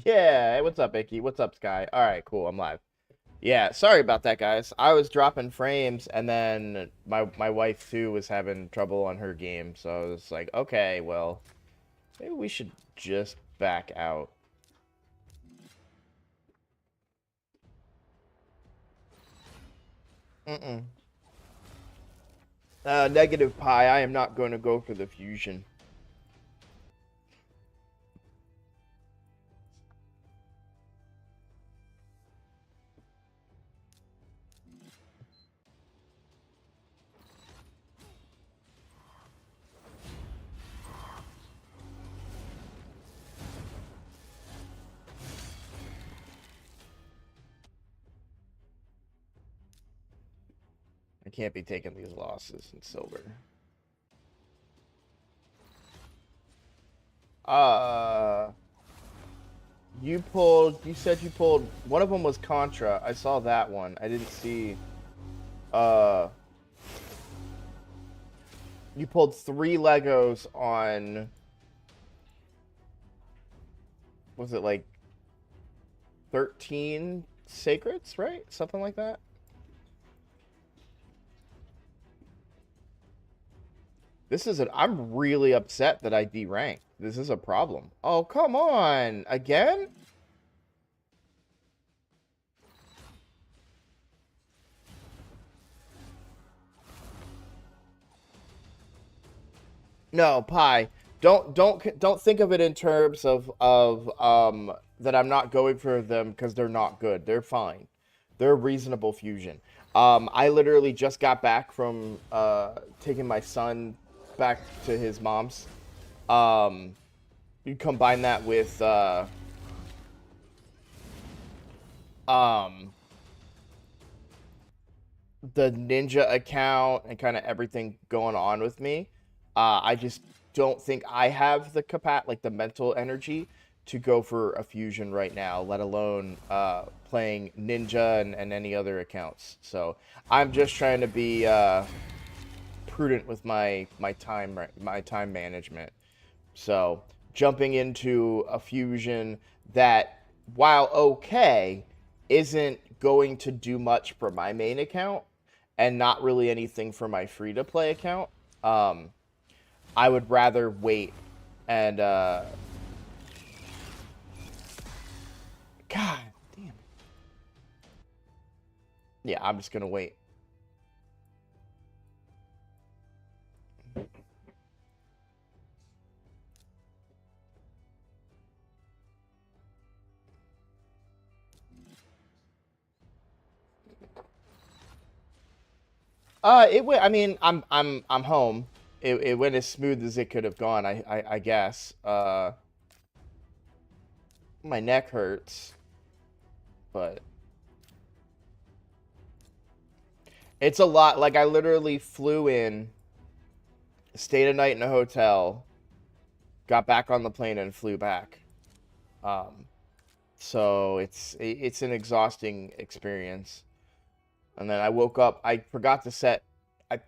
Yeah, hey, what's up, Icky? What's up, Sky? All right, cool. I'm live. Yeah, sorry about that, guys. I was dropping frames, and then my wife too was having trouble on her game, so I was like, okay, well, maybe we should just back out. Mm-mm. Negative pi. I am not going to go for the fusion. I can't be taking these losses in silver. Uh, you said you pulled, one of them was Contra. I saw that one. I didn't see, uh, you pulled 3 Legos on, was it like 13 Sacreds, right? Something like that? I'm really upset that I deranked. This is a problem. Oh, come on. Again? No, Pi. Don't think of it in terms of that I'm not going for them because they're not good. They're fine. They're a reasonable fusion. I literally just got back from taking my son back to his mom's. You combine that with um the ninja account and kind of everything going on with me. I just don't think I have the like the mental energy to go for a fusion right now, let alone playing ninja and any other accounts. So I'm just trying to be prudent with my time management. So jumping into a fusion that, while okay, isn't going to do much for my main account and not really anything for my free to play account. Um, I would rather wait and God damn it. Yeah, I'm just gonna wait. It went. I mean, I'm home. It went as smooth as it could have gone. I guess. My neck hurts, but it's a lot. Like I literally flew in, stayed a night in a hotel, got back on the plane and flew back. Um, so it's an exhausting experience. And then I woke up. I forgot to set. I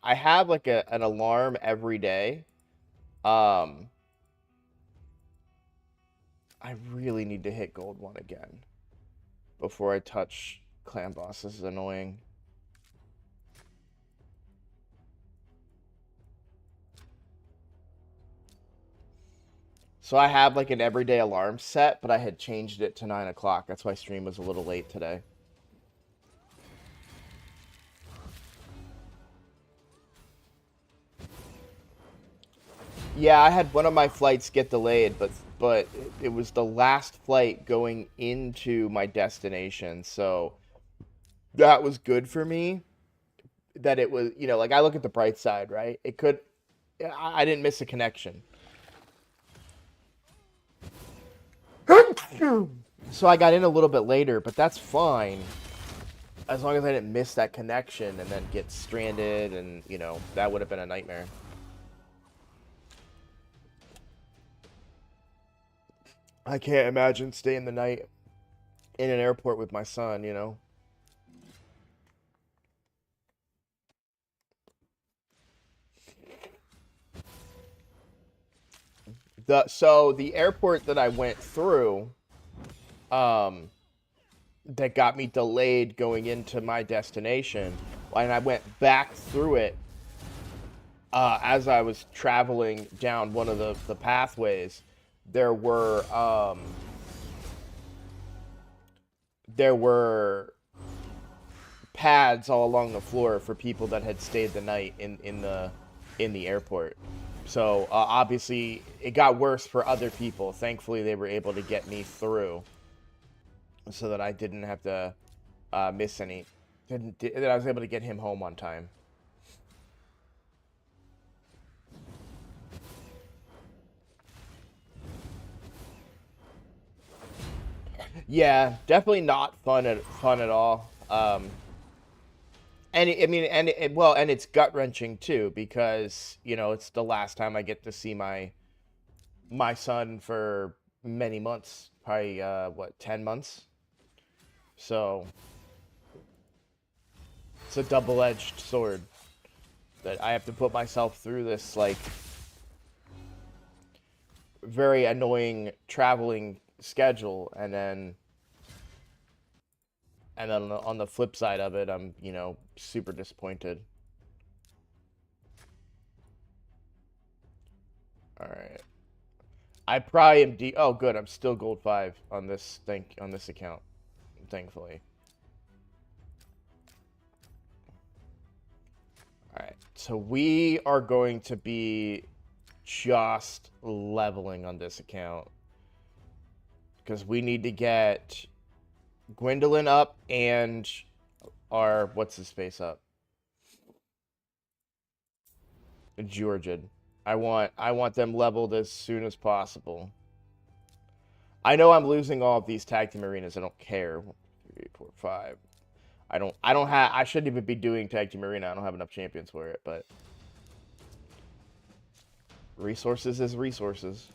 I have like an alarm every day. Um, I really need to hit gold one again before I touch clan boss. This is annoying. So I have like an everyday alarm set, but I had changed it to 9 o'clock. That's why stream was a little late today. Yeah, I had one of my flights get delayed, but it was the last flight going into my destination, so that was good for me. That it was, like I look at the bright side, right? I didn't miss a connection. So I got in a little bit later, but that's fine as long as I didn't miss that connection and then get stranded, and that would have been a nightmare. I can't imagine staying the night in an airport with my son. the airport that I went through, um, that got me delayed going into my destination, and I went back through it as I was traveling down one of the pathways. There were there were pads all along the floor for people that had stayed the night in the airport. So obviously it got worse for other people. Thankfully they were able to get me through so that I didn't have to miss any. That I was able to get him home on time. Yeah, definitely not fun at all. And I mean, well, and it's gut wrenching too because you know it's the last time I get to see my son for many months, probably what 10 months. So it's a double-edged sword that I have to put myself through this like very annoying traveling schedule, and then on the flip side of it, I'm super disappointed. All right. I probably am oh good, I'm still gold 5 on this account, thankfully. All right. So we are going to be just leveling on this account because we need to get Gwendolyn up and our what's his face up. Georgian. I want them leveled as soon as possible. I know I'm losing all of these tag team arenas. I don't care. 1, 2, 3, 4, 5. I don't have. I shouldn't even be doing tag team arena. I don't have enough champions for it. But resources is resources.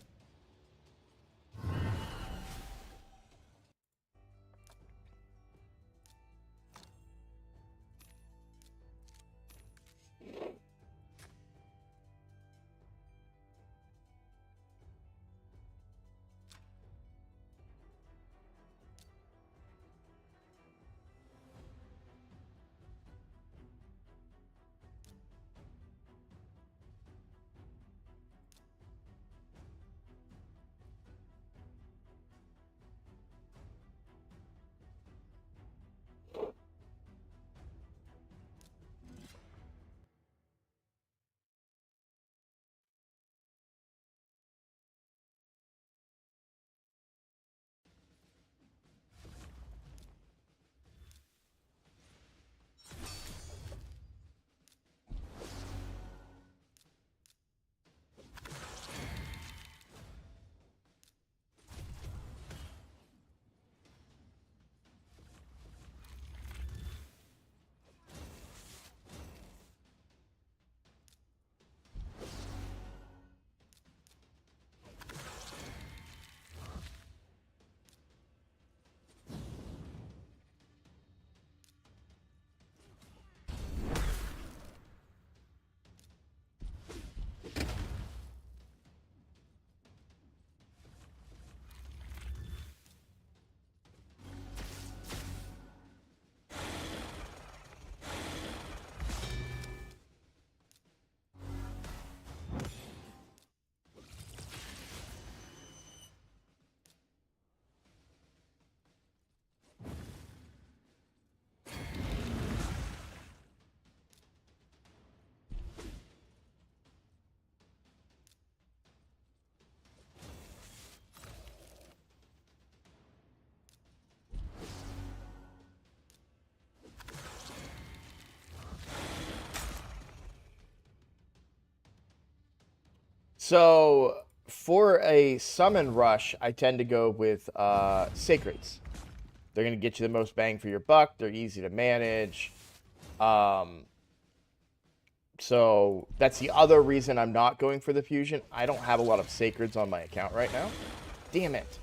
So for a summon rush, I tend to go with sacreds. They're gonna get you the most bang for your buck. They're easy to manage. Um, so that's the other reason I'm not going for the fusion. I don't have a lot of sacreds on my account right now. Damn it.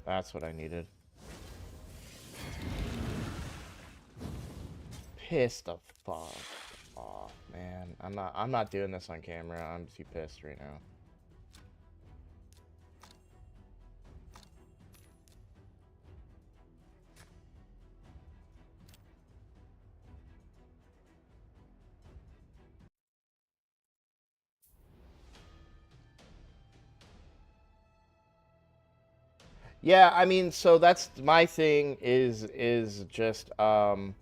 That's what I needed. Pissed the fuck off, man. I'm not doing this on camera. I'm too pissed right now. Yeah, I mean, so that's my thing is just I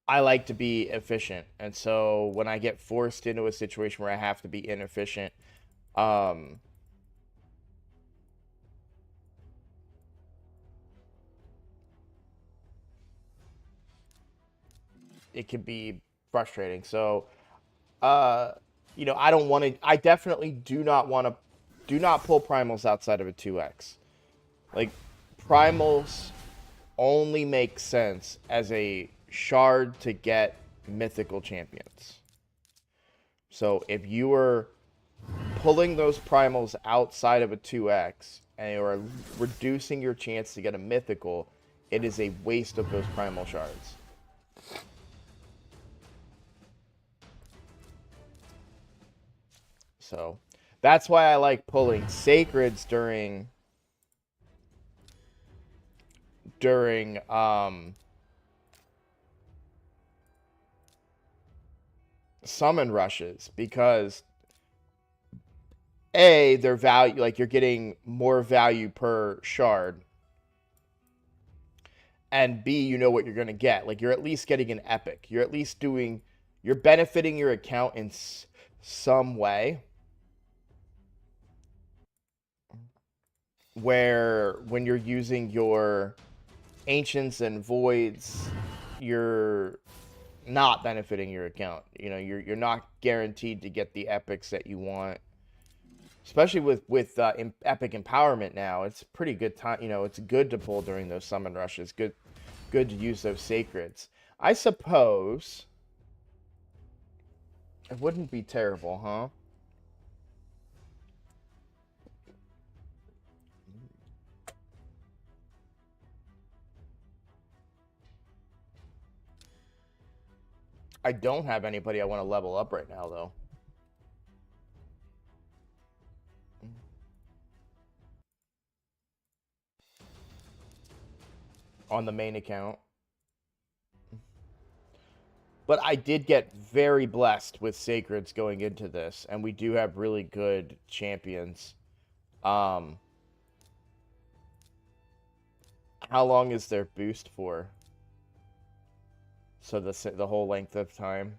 like to be efficient. And so when I get forced into a situation where I have to be inefficient, um it can be frustrating. So uh you know, I definitely do not pull primals outside of a 2x. Like primals only make sense as a shard to get mythical champions. So if you are pulling those primals outside of a 2x and you are reducing your chance to get a mythical, it is a waste of those primal shards. So that's why I like pulling sacreds during summon rushes, because A, their value, like you're getting more value per shard, and B, you know what you're going to get. Like you're at least getting an epic. You're at least you're benefiting your account in some way, where when you're using your ancients and voids, you're not benefiting your account. You know, you're not guaranteed to get the epics that you want, especially with epic empowerment now. It's pretty good time. You know, it's good to pull during those summon rushes. Good to use those sacreds. I suppose it wouldn't be terrible, huh? I don't have anybody I want to level up right now, though. On the main account. But I did get very blessed with sacreds going into this, and we do have really good champions. Um, how long is their boost for? So the whole length of time.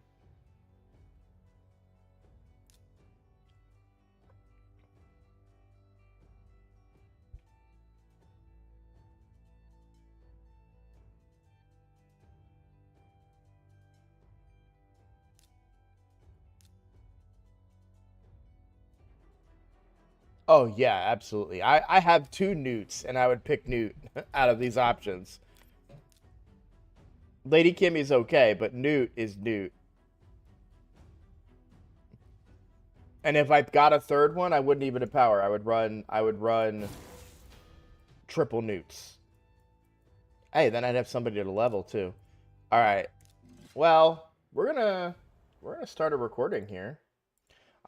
Oh yeah, absolutely. I have two Newts, and I would pick Newt out of these options. Lady Kimmy's okay, but Newt is Newt. And if I got a third one, I wouldn't even empower. I would run triple Newts. Hey, then I'd have somebody to level too. All right. Well, we're gonna start a recording here.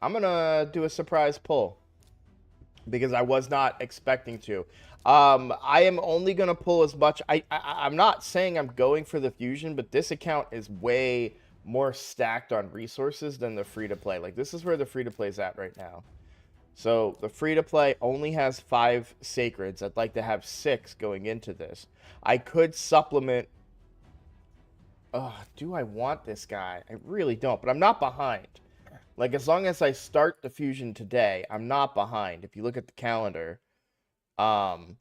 I'm gonna do a surprise pull because I was not expecting to. I am only gonna pull as much. I'm not saying I'm going for the fusion, but this account is way more stacked on resources than the free to play. Like this is where the free to play is at right now. So the free to play only has 5 sacreds. I'd like to have 6 going into this. I could supplement. Do I want this guy? I really don't, but I'm not behind. Like, as long as I start the fusion today, I'm not behind. If you look at the calendar, um,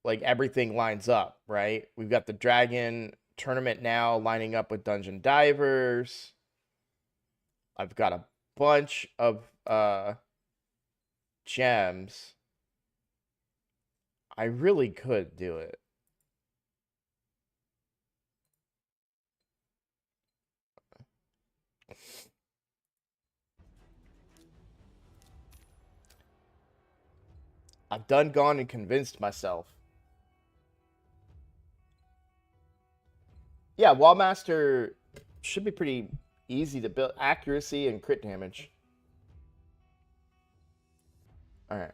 like everything lines up, right? We've got the Dragon tournament now lining up with Dungeon Divers. I've got a bunch of gems. I really could do it. I've done gone and convinced myself. Yeah, Wallmaster should be pretty easy to build. Accuracy and crit damage. Alright.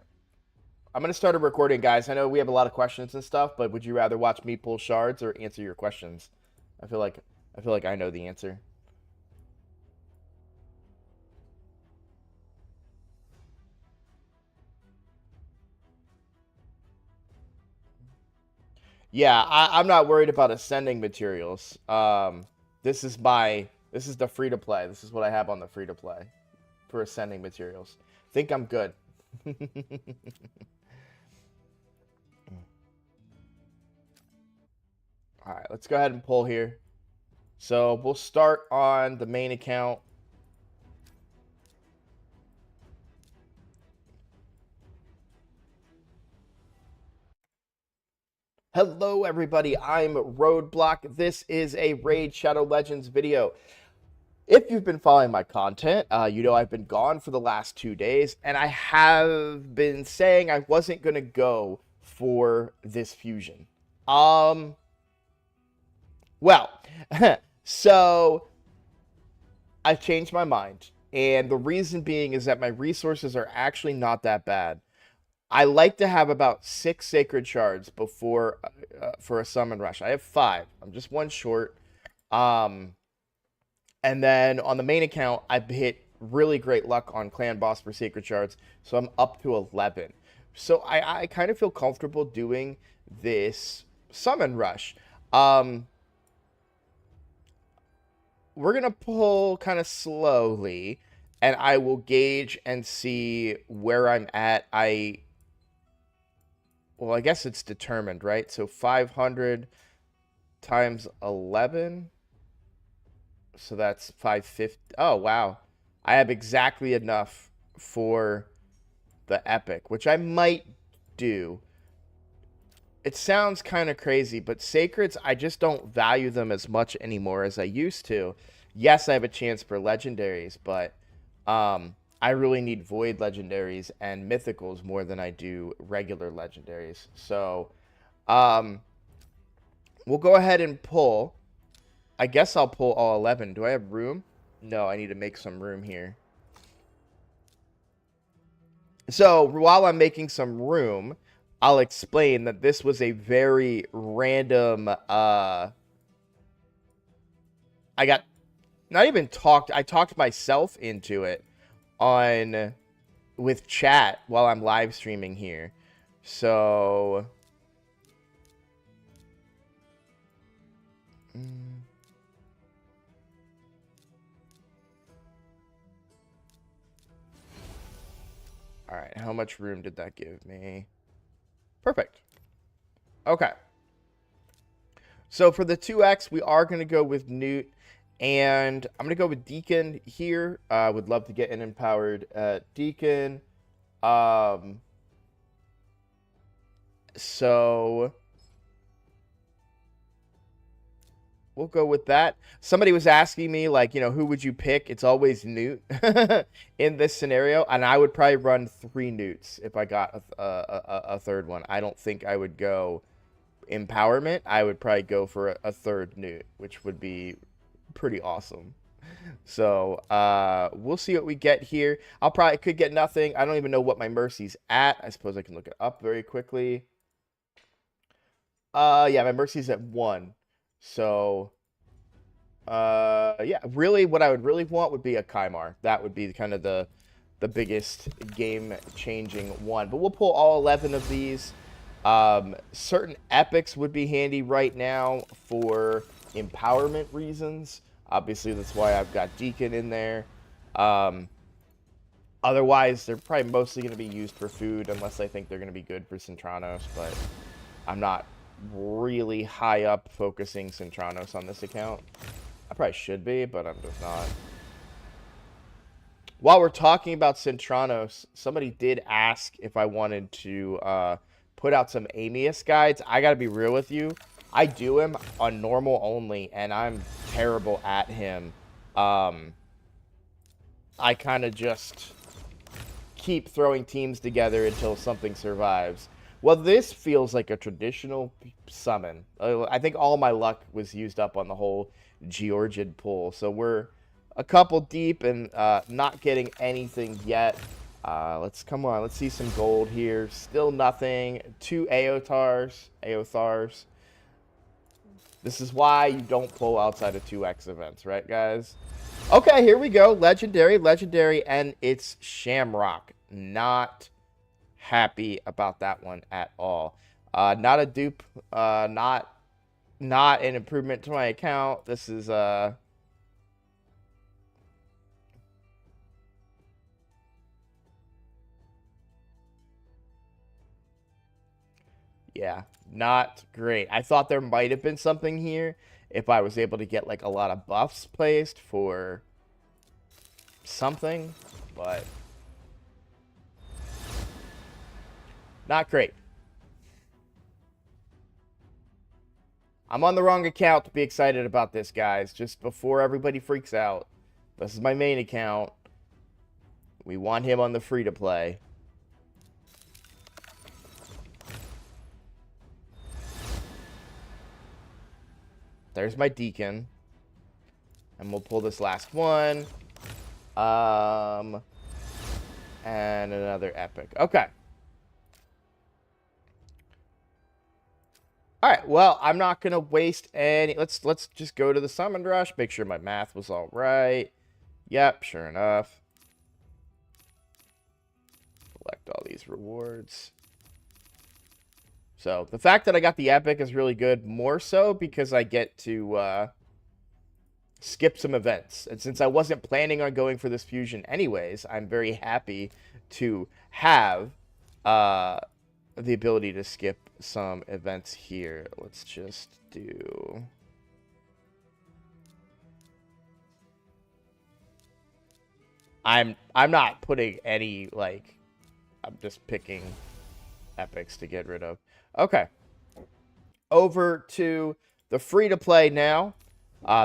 I'm going to start a recording, guys. I know we have a lot of questions and stuff, but would you rather watch me pull shards or answer your questions? I feel like I know the answer. Yeah, I'm not worried about ascending materials. This is the free to play. This is what I have on the free to play for ascending materials. Think I'm good. All right, let's go ahead and pull here. So we'll start on the main account. Hello everybody, I'm Roadblock. This is a Raid Shadow Legends video. If you've been following my content, you know I've been gone for the last 2 days, and I have been saying I wasn't going to go for this fusion. Well, so I've changed my mind, and the reason being is that my resources are actually not that bad. I like to have about 6 sacred shards before for a summon rush. I have 5. I'm just 1 short. And then on the main account, I've hit really great luck on clan boss for sacred shards, so I'm up to 11. So I kind of feel comfortable doing this summon rush. We're gonna pull kind of slowly, and I will gauge and see where I'm at. Well, I guess it's determined, right? So 500 times 11. So that's 550. Oh, wow. I have exactly enough for the epic, which I might do. It sounds kind of crazy, but sacreds, I just don't value them as much anymore as I used to. Yes, I have a chance for legendaries, but I really need void legendaries and mythicals more than I do regular legendaries. So we'll go ahead and pull. I guess I'll pull all 11. Do I have room? No, I need to make some room here. So while I'm making some room, I'll explain that this was a very random, I talked myself into it with chat while I'm live streaming here. So all right, how much room did that give me? Perfect. Okay. So for the 2x, we are going to go with Newt, and I'm going to go with Deacon here. I would love to get an empowered Deacon. So we'll go with that. Somebody was asking me, like, who would you pick? It's always Newt in this scenario, and I would probably run 3 Newts if I got a third one. I don't think I would go empowerment. I would probably go for a third Newt, which would be pretty awesome. So we'll see what we get here. Could get nothing. I don't even know what my mercy's at. I suppose I can look it up very quickly. Yeah, my mercy's at 1. So yeah, really what I would really want would be a Kymar. That would be kind of the biggest game-changing one. But we'll pull all 11 of these. Certain epics would be handy right now for empowerment reasons. Obviously, that's why I've got Deacon in there. Otherwise, they're probably mostly going to be used for food, unless I think they're going to be good for Centranos, but I'm not really high up focusing Centranos on this account. I probably should be, but I'm just not. While we're talking about Centranos, somebody did ask if I wanted to put out some Amius guides. I gotta be real with you. I do him on normal only, and I'm terrible at him. I kind of just keep throwing teams together until something survives. Well, this feels like a traditional summon. I think all my luck was used up on the whole Georgian pull. So we're a couple deep and not getting anything yet. Come on. Let's see some gold here. Still nothing. 2 Aothars. This is why you don't pull outside of 2x events, right, guys? Okay, here we go. Legendary, and it's Shamrock. Not happy about that one at all. Not a dupe. Not an improvement to my account. This is yeah, not great. I thought there might have been something here if I was able to get like a lot of buffs placed for something, but not great. I'm on the wrong account to be excited about this, guys. Just before everybody freaks out. This is my main account. We want him on the free-to-play. There's my Deacon. And we'll pull this last one. And another epic. Okay. All right, well, I'm not going to waste any... Let's just go to the Summon Rush. Make sure my math was all right. Yep, sure enough. Collect all these rewards. So, the fact that I got the epic is really good. More so because I get to skip some events. And since I wasn't planning on going for this fusion anyways, I'm very happy to have... the ability to skip some events here. Let's just do... I'm not putting any, like... I'm just picking epics to get rid of. Okay. Over to the free-to-play now.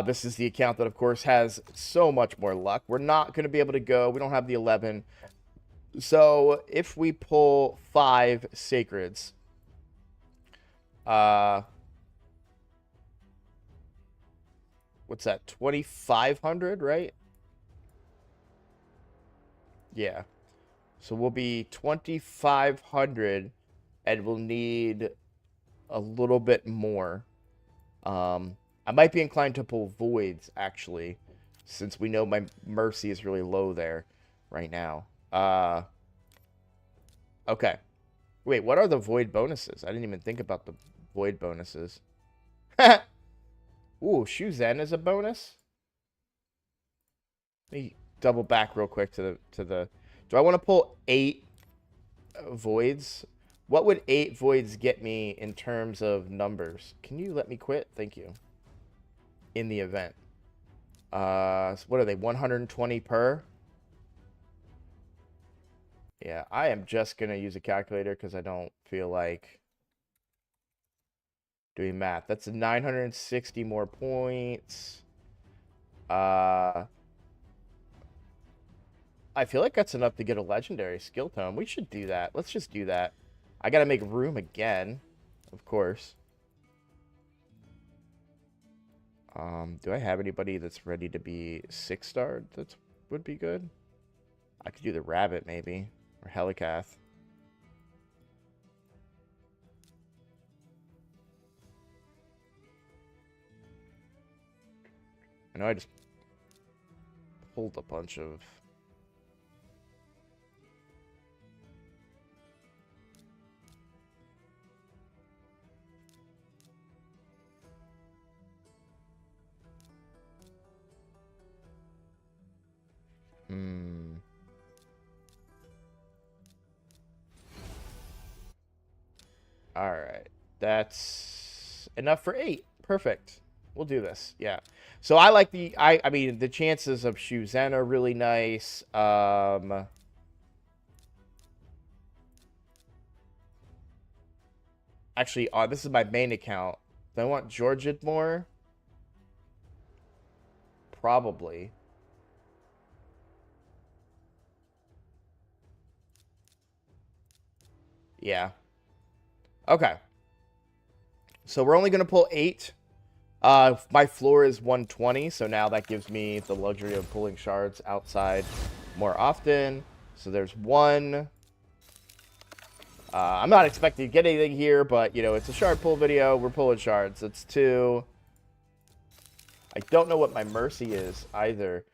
This is the account that, of course, has so much more luck. We're not going to be able to go. We don't have the 11. So, if we pull 5 Sacreds, what's that, 2,500, right? Yeah. So, we'll be 2,500, and we'll need a little bit more. I might be inclined to pull Voids, actually, since we know my Mercy is really low there right now. Okay. Wait, what are the void bonuses? I didn't even think about the void bonuses. Ooh, Shuzen is a bonus? Let me double back real quick to the... Do I want to pull 8 voids? What would 8 voids get me in terms of numbers? Can you let me quit? Thank you. In the event. What are they, 120 per? Yeah, I am just going to use a calculator because I don't feel like doing math. That's 960 more points. I feel like that's enough to get a legendary skill tome. We should do that. Let's just do that. I got to make room again, of course. Do I have anybody that's ready to be 6-starred? That would be good. I could do the rabbit, maybe. Or Helicath. I know I just pulled a bunch of... Alright. That's enough for 8. Perfect. We'll do this. Yeah. So I like the... I mean, the chances of Shuzen are really nice. Actually, this is my main account. Do I want Georgian more? Probably. Yeah. Okay. So we're only going to pull 8. My floor is 120, so now that gives me the luxury of pulling shards outside more often. So there's 1. I'm not expecting to get anything here, but, you know, it's a shard pull video. We're pulling shards. It's 2. I don't know what my mercy is either.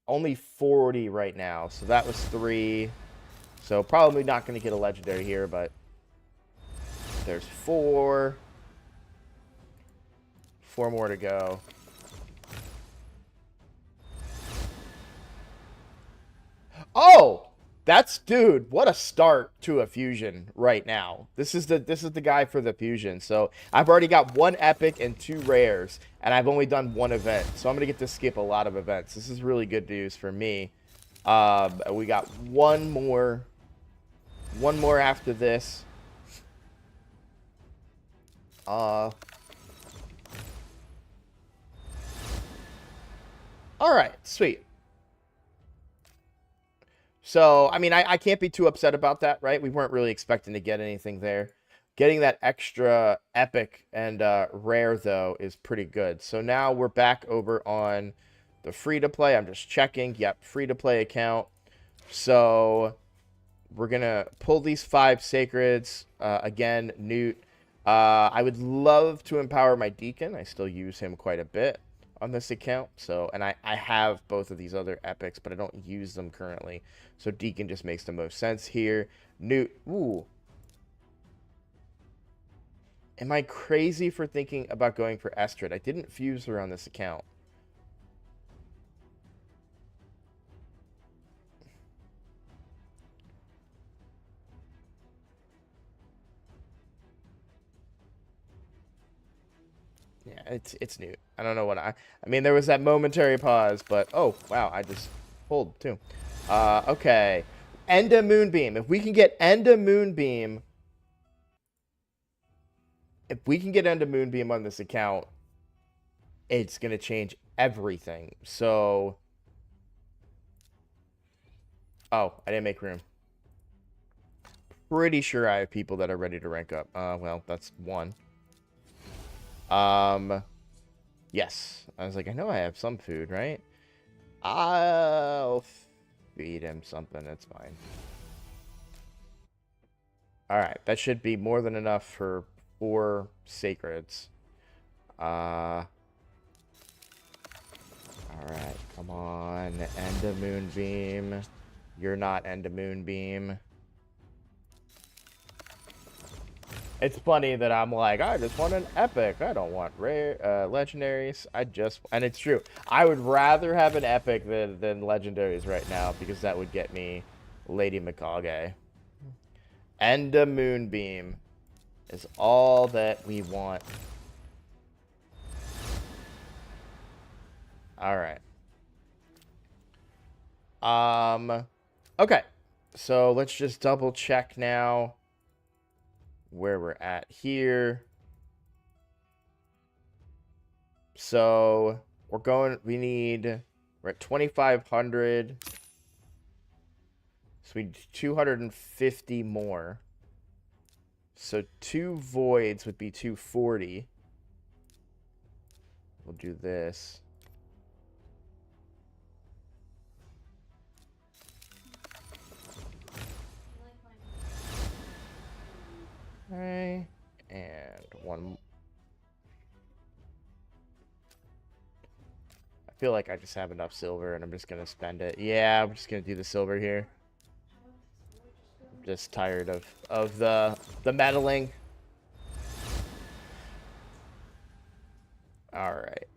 Only 40 right now, so that was 3. So probably not going to get a legendary here, but there's 4. 4 more to go. Oh! That's, dude, what a start to a fusion right now. This is the guy for the fusion. So I've already got 1 epic and 2 rares, and I've only done 1 event. So I'm gonna get to skip a lot of events. This is really good news for me. We got one more after this. All right, sweet. So, I mean, I can't be too upset about that, right? We weren't really expecting to get anything there. Getting that extra epic and rare, though, is pretty good. So now we're back over on the free-to-play. I'm just checking. Yep, free-to-play account. So we're going to pull these 5 sacreds. Again, Newt. I would love to empower my Deacon. I still use him quite a bit on this account. So, and I have both of these other epics, but I don't use them currently. So Deacon just makes the most sense here. Newt, ooh. Am I crazy for thinking about going for Estrid? I didn't fuse her on this account. Yeah, it's Newt. I don't know what I mean, there was that momentary pause, but oh, wow, I just pulled too. Okay. Enda Moonbeam. If we can get Enda Moonbeam, on this account, it's going to change everything. So, oh, I didn't make room. Pretty sure I have people that are ready to rank up. Well, that's 1. Yes. I was like, I know I have some food, right? I'll feed him something. It's fine. Alright, that should be more than enough for 4 sacreds. Alright, come on. Enda Moonbeam. You're not Enda Moonbeam. It's funny that I'm like, I just want an epic. I don't want rare legendaries. And it's true. I would rather have an epic than legendaries right now, because that would get me Lady Mikage. Enda Moonbeam is all that we want. All right. Okay. So let's just double check now where we're at here. So we're at 2,500. So we need 250 more. So 2 voids would be 240. We'll do this. Okay, and 1. I feel like I just have enough silver, and I'm just gonna spend it. Yeah, I'm just gonna do the silver here. I'm just tired of the meddling. All right,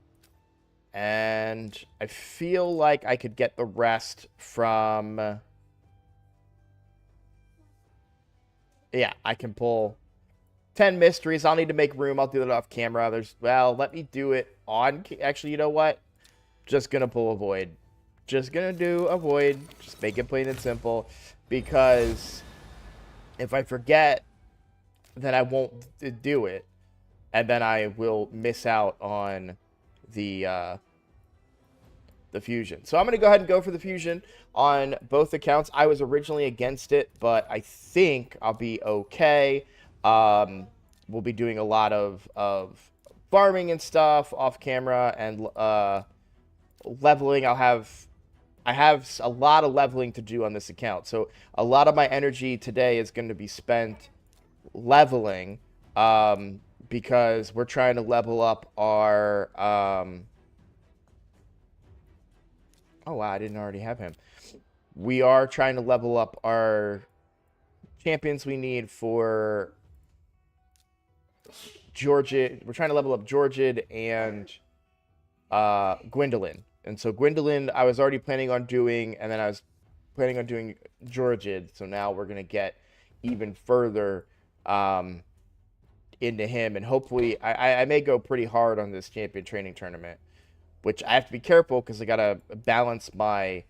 and I feel like I could get the rest from. Yeah, I can pull 10 mysteries. I'll need to make room. I'll do that off camera. Let me do it on. Actually, you know what? Just gonna pull a void. Just gonna do a void. Just make it plain and simple. Because if I forget, then I won't do it. And then I will miss out on the the fusion. So I'm going to go ahead and go for the fusion on both accounts. I was originally against it, but I think I'll be okay. We'll be doing a lot of farming and stuff off camera, and leveling. I have a lot of leveling to do on this account. So a lot of my energy today is going to be spent leveling, because we're trying to level up our oh wow, I didn't already have him. We are trying to level up our champions we need for Georgid. We're trying to level up Georgid and Gwendolyn. And so Gwendolyn I was already planning on doing, and then I was planning on doing Georgid. So now we're going to get even further into him, and hopefully I may go pretty hard on this champion training tournament, which I have to be careful because I got to balance my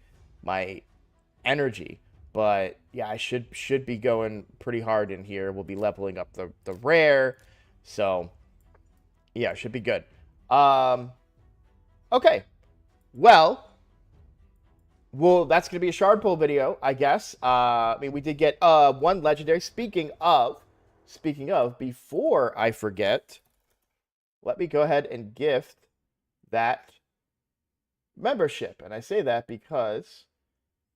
energy. But yeah, I should be going pretty hard in here. We'll be leveling up the rare. So yeah, it should be good. Okay. Well, that's going to be a shard pull video, I guess. I mean, we did get one legendary. Speaking of, before I forget, let me go ahead and gift that membership. And I say that because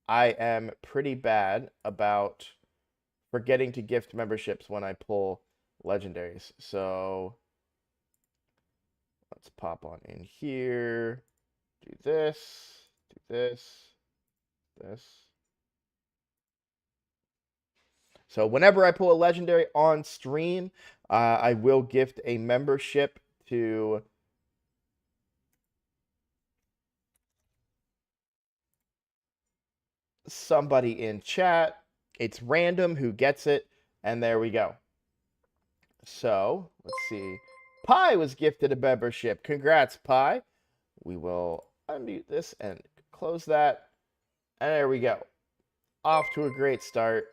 I am pretty bad about forgetting to gift memberships when I pull legendaries. So let's pop on in here, do this, this. So whenever I pull a legendary on stream, I will gift a membership to somebody in chat. It's random who gets it, and there we go. So let's see. Pi was gifted a membership. Congrats, Pi. We will unmute this and close that. And there we go. Off to a great start.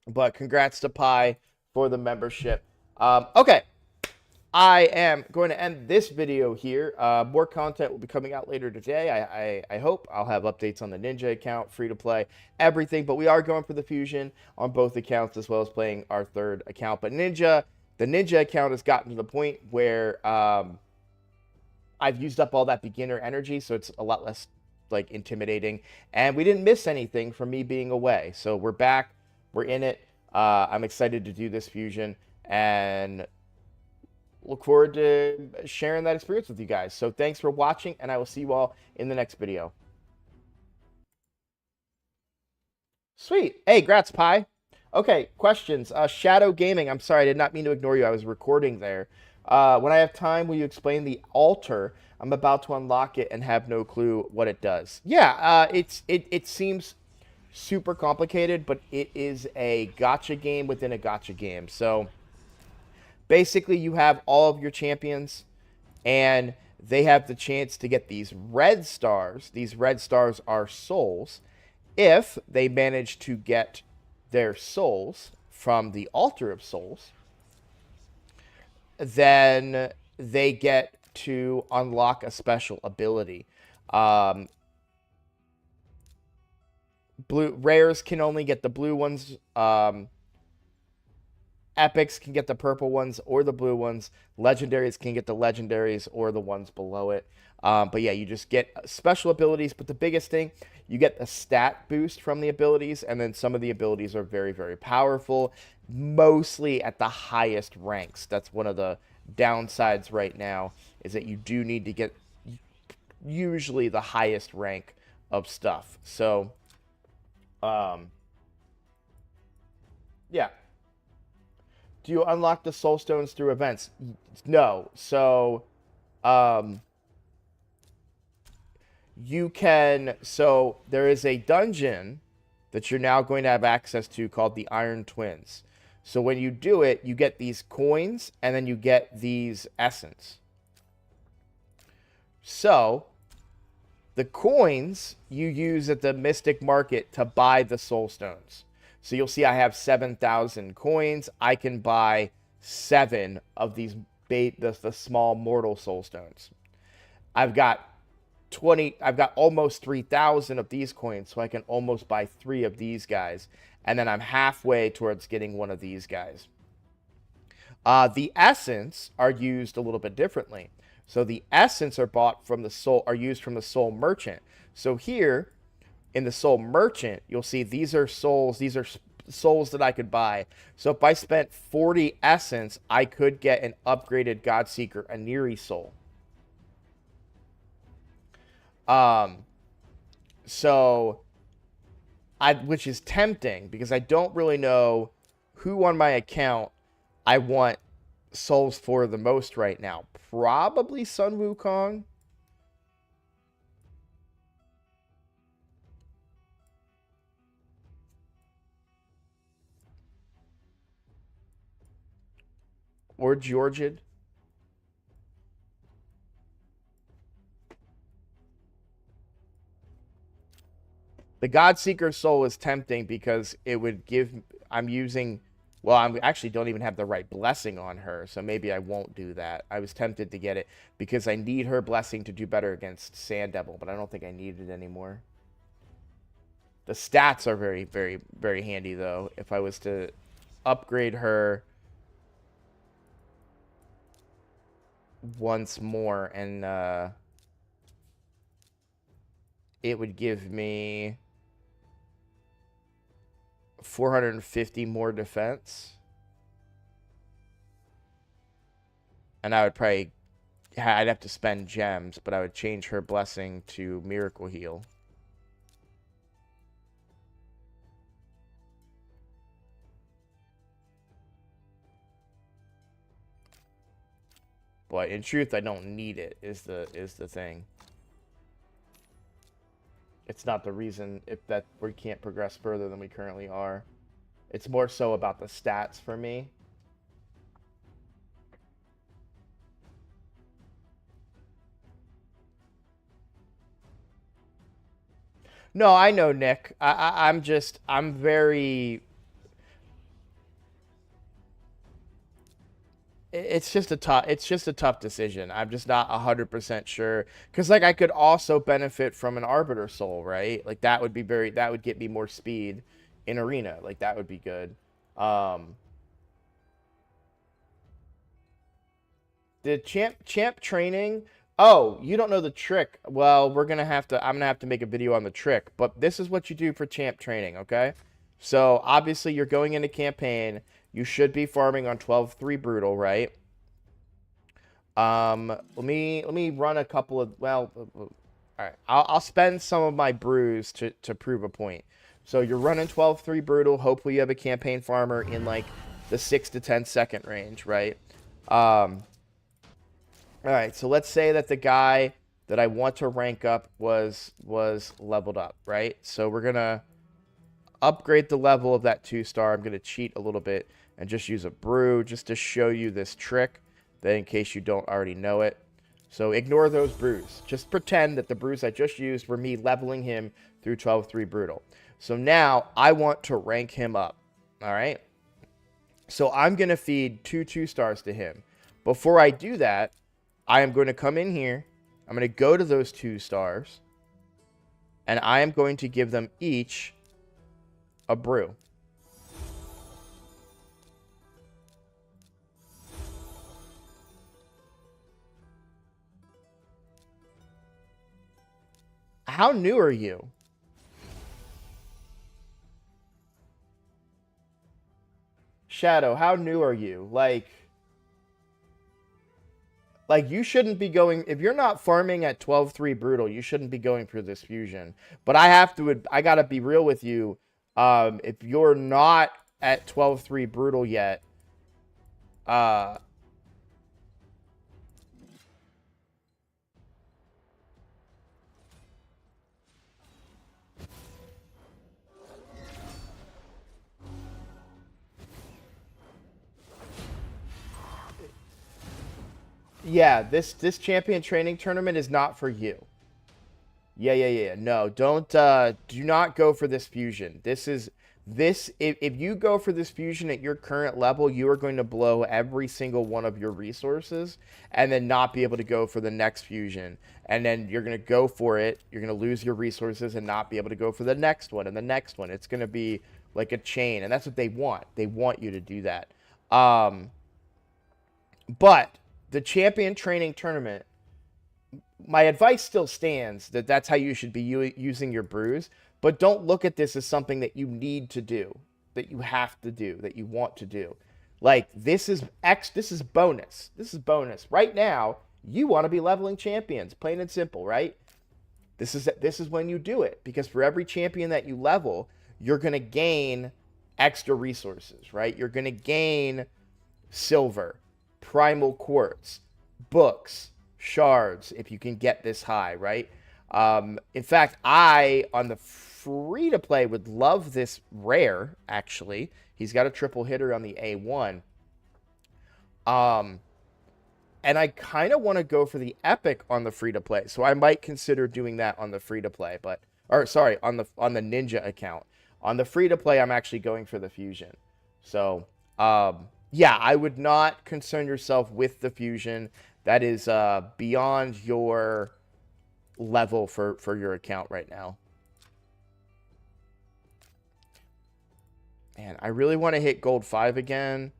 But congrats to Pi for the membership. Okay. I am going to end this video here. More content will be coming out later today. I hope I'll have updates on the Ninja account, free to play, everything. But we are going for the fusion on both accounts, as well as playing our third account. But the Ninja account has gotten to the point where I've used up all that beginner energy, so it's a lot less like intimidating. And we didn't miss anything from me being away, so we're back. We're in it. I'm excited to do this fusion and look forward to sharing that experience with you guys. So thanks for watching, and I will see you all in the next video. Sweet. Hey, grats, Pi. Okay, questions. Shadow Gaming. I'm sorry, I did not mean to ignore you. I was recording there. When I have time, will you explain the altar? I'm about to unlock it and have no clue what it does. Yeah, it seems super complicated, but it is a gacha game within a gacha game. So basically you have all of your champions, and they have the chance to get these red stars. These red stars are souls. If they manage to get their souls from the altar of souls, then they get to unlock a special ability. Blue rares can only get the blue ones. Epics can get the purple ones or the blue ones. Legendaries can get the legendaries or the ones below it. But yeah, you just get special abilities. But the biggest thing, you get a stat boost from the abilities, and then some of the abilities are very, very powerful, mostly at the highest ranks. That's one of the downsides right now, is that you do need to get usually the highest rank of stuff. So yeah. Do you unlock the soul stones through events? No. So you can, so there is a dungeon that you're now going to have access to called the Iron Twins. So when you do it, you get these coins, and then you get these essence. So the coins you use at the Mystic Market to buy the soul stones. So you'll see I have 7,000 coins. I can buy 7 of these the small mortal soul stones. I've got I've got almost 3,000 of these coins, so I can almost buy 3 of these guys. And then I'm halfway towards getting one of these guys. The essence are used a little bit differently. So the essence are bought from the soul, are used from the soul merchant. So here in the soul merchant, you'll see these are souls that I could buy. So if I spent 40 essence, I could get an upgraded Godseeker Aniri soul. Which is tempting because I don't really know who on my account I want souls for the most right now. Probably Sun Wukong. Or Georgid. The Godseeker soul is tempting because it would give... I'm using... Well, I actually don't even have the right blessing on her, so maybe I won't do that. I was tempted to get it because I need her blessing to do better against Sand Devil, but I don't think I need it anymore. The stats are very, very, very handy, though. If I was to upgrade her once more, and it would give me 450 more defense. And I would probably... I'd have to spend gems, but I would change her blessing to Miracle Heal. But in truth, I don't need it, is the thing. It's not the reason that we can't progress further than we currently are. It's more so about the stats for me. No, I know, Nick. I'm very... It's just a tough decision. I'm just not 100% sure. Because, like, I could also benefit from an Arbiter Soul, right? Like, that would get me more speed in Arena. Like, that would be good. The champ training... Oh, you don't know the trick. Well, I'm gonna have to make a video on the trick. But this is what you do for champ training, okay? So, obviously, you're going into campaign... You should be farming on 12-3 Brutal, right? Let me run a couple of... Well, all right. I'll spend some of my brews to prove a point. So you're running 12-3 Brutal. Hopefully you have a campaign farmer in, like, the 6 to 10 second range, right? All right, so let's say that the guy that I want to rank up was leveled up, right? So we're going to upgrade the level of that 2-star. I'm going to cheat a little bit and just use a brew just to show you this trick, that in case you don't already know it. So ignore those brews. Just pretend that the brews I just used were me leveling him through 12-3 Brutal. So now I want to rank him up, all right? So I'm going to feed 2 2-stars to him. Before I do that, I am going to come in here. I'm going to go to those 2 stars, and I am going to give them each a brew. How new are you? Shadow, how new are you? Like you shouldn't be going... If you're not farming at 12-3 Brutal, you shouldn't be going through this fusion. But I gotta be real with you. If you're not at 12-3 Brutal yet, yeah, this champion training tournament is not for you. Yeah. No, do not go for this fusion. This is If you go for this fusion at your current level, you are going to blow every single one of your resources and then not be able to go for the next fusion. And then you're going to go for it. You're going to lose your resources and not be able to go for the next one and the next one. It's going to be like a chain. And that's what they want. They want you to do that. But the champion training tournament, my advice still stands that that's how you should be using your brews, but don't look at this as something that you need to do, that you have to do, that you want to do. Like this is bonus. This is bonus. Right now, you want to be leveling champions, plain and simple, right? This is when you do it, because for every champion that you level, you're going to gain extra resources, right? You're going to gain silver, primal quartz, books, shards, if you can get this high, right? In fact, I, on the free-to-play, would love this rare, actually. He's got a triple hitter on the A1. And I kind of want to go for the epic on the free-to-play, so I might consider doing that on the free-to-play, on the Ninja account. On the free-to-play, I'm actually going for the fusion. So, yeah, I would not concern yourself with the fusion. That is beyond your level for your account right now. Man, I really want to hit gold 5 again.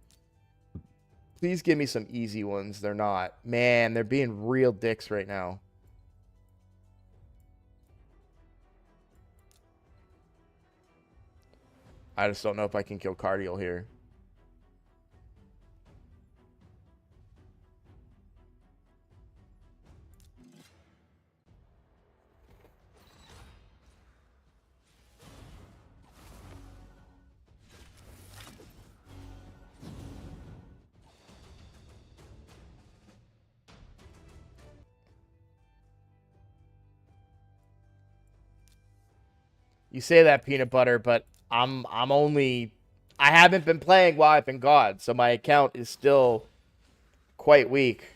Please give me some easy ones. They're not. Man, they're being real dicks right now. I just don't know if I can kill Cardial here. You say that, Peanut Butter, but I haven't been playing while I've been gone, so my account is still quite weak.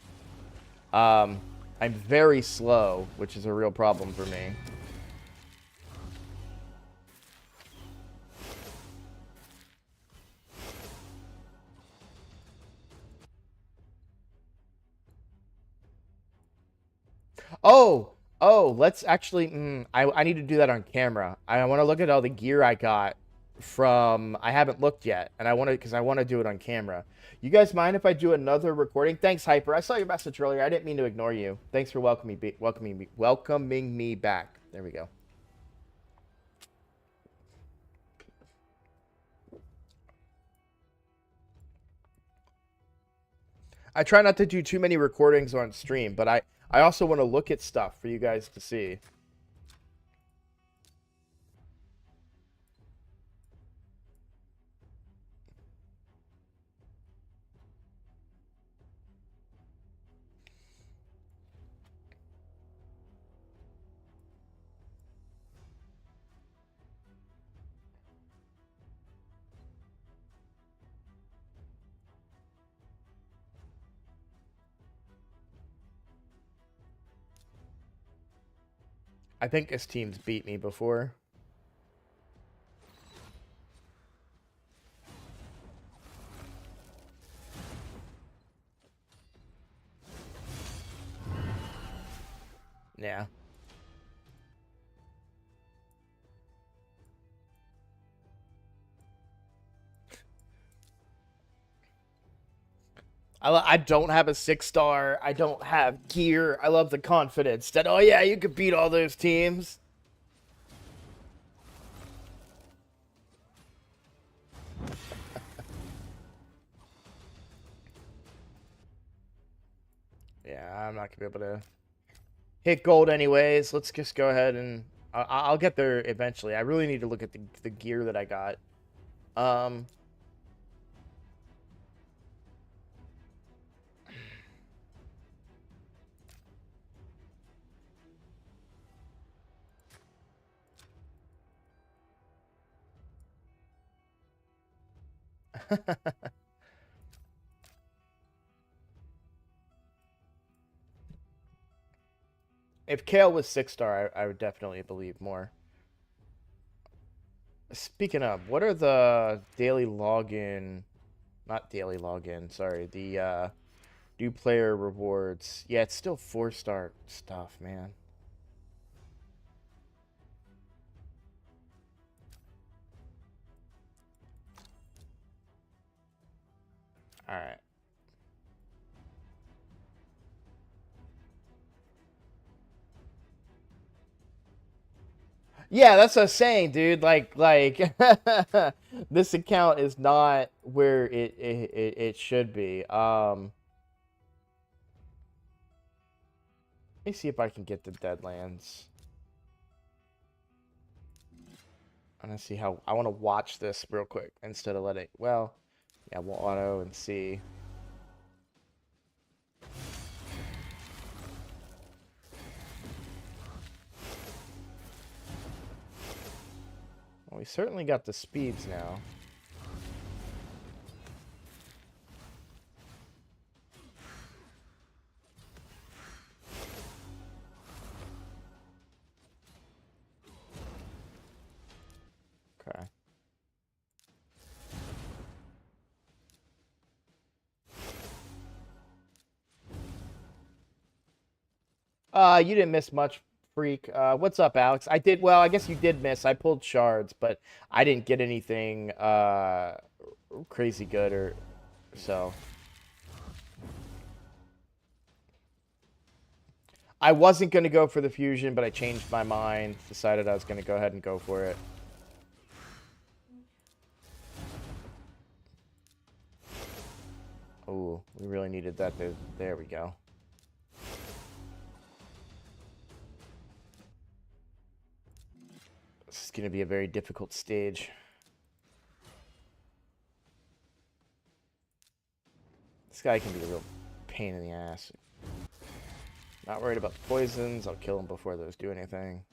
I'm very slow, which is a real problem for me. Oh, let's actually, I need to do that on camera. I want to look at all the gear I got from, I haven't looked yet, and because I want to do it on camera. You guys mind if I do another recording? Thanks, Hyper. I saw your message earlier. I didn't mean to ignore you. Thanks for welcoming me back. There we go. I try not to do too many recordings on stream, but I also want to look at stuff for you guys to see. I think this team's beat me before. Yeah. I don't have a 6-star. I don't have gear. I love the confidence that, oh yeah, you could beat all those teams. Yeah, I'm not gonna be able to hit gold anyways. Let's just go ahead and I'll get there eventually. I really need to look at the gear that I got. If Kale was 6-star, I would definitely believe more. Speaking of, what are the daily login? Not daily login. Sorry, the new player rewards. Yeah, it's still 4-star stuff, man. All right. Yeah, that's what I'm saying, dude. Like, this account is not where it should be. Let me see if I can get the Deadlands. I want to see how. I want to watch this real quick instead of letting. Well, yeah, we'll auto and see. Well, we certainly got the speeds now. Okay. You didn't miss much, freak. What's up, Alex? I did well. I guess you did miss. I pulled shards, but I didn't get anything crazy good or so. I wasn't gonna go for the fusion, but I changed my mind. Decided I was gonna go ahead and go for it. Oh, we really needed that. There we go. This is gonna be a very difficult stage. This guy can be a real pain in the ass. Not worried about the poisons. I'll kill him before those do anything.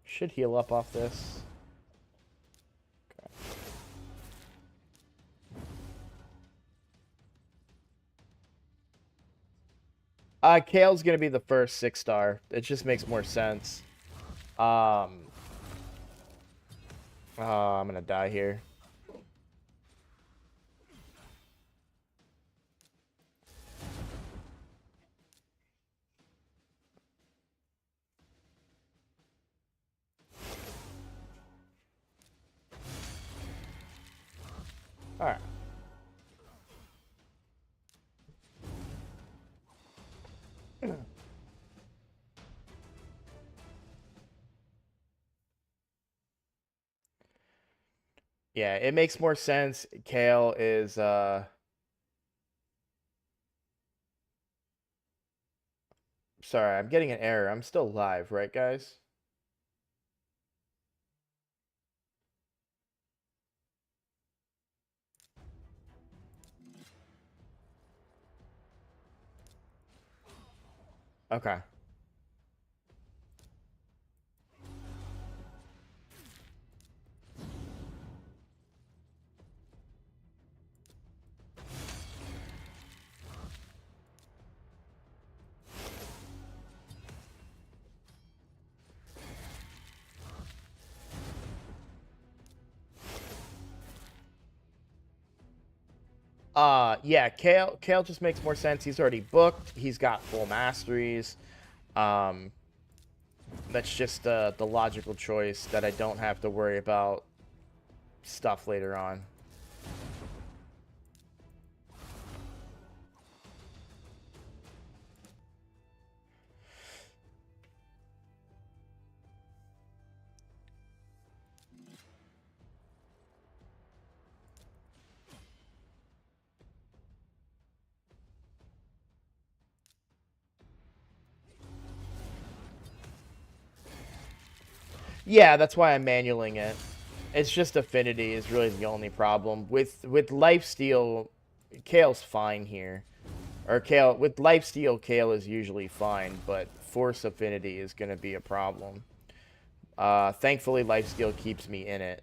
Should heal up off this. Kale's gonna be the first 6-star. It just makes more sense. I'm gonna die here. Alright. Yeah, it makes more sense. Kale is sorry, I'm getting an error. I'm still live, right guys? Okay. Yeah, Kale just makes more sense. He's already booked. He's got full masteries. Um that's just the logical choice that I don't have to worry about stuff later on. Yeah, that's why I'm manualing it. It's just affinity is really the only problem. With lifesteal, Kale's fine here. Or Kale with lifesteal, Kale is usually fine, but force affinity is gonna be a problem. Thankfully lifesteal keeps me in it.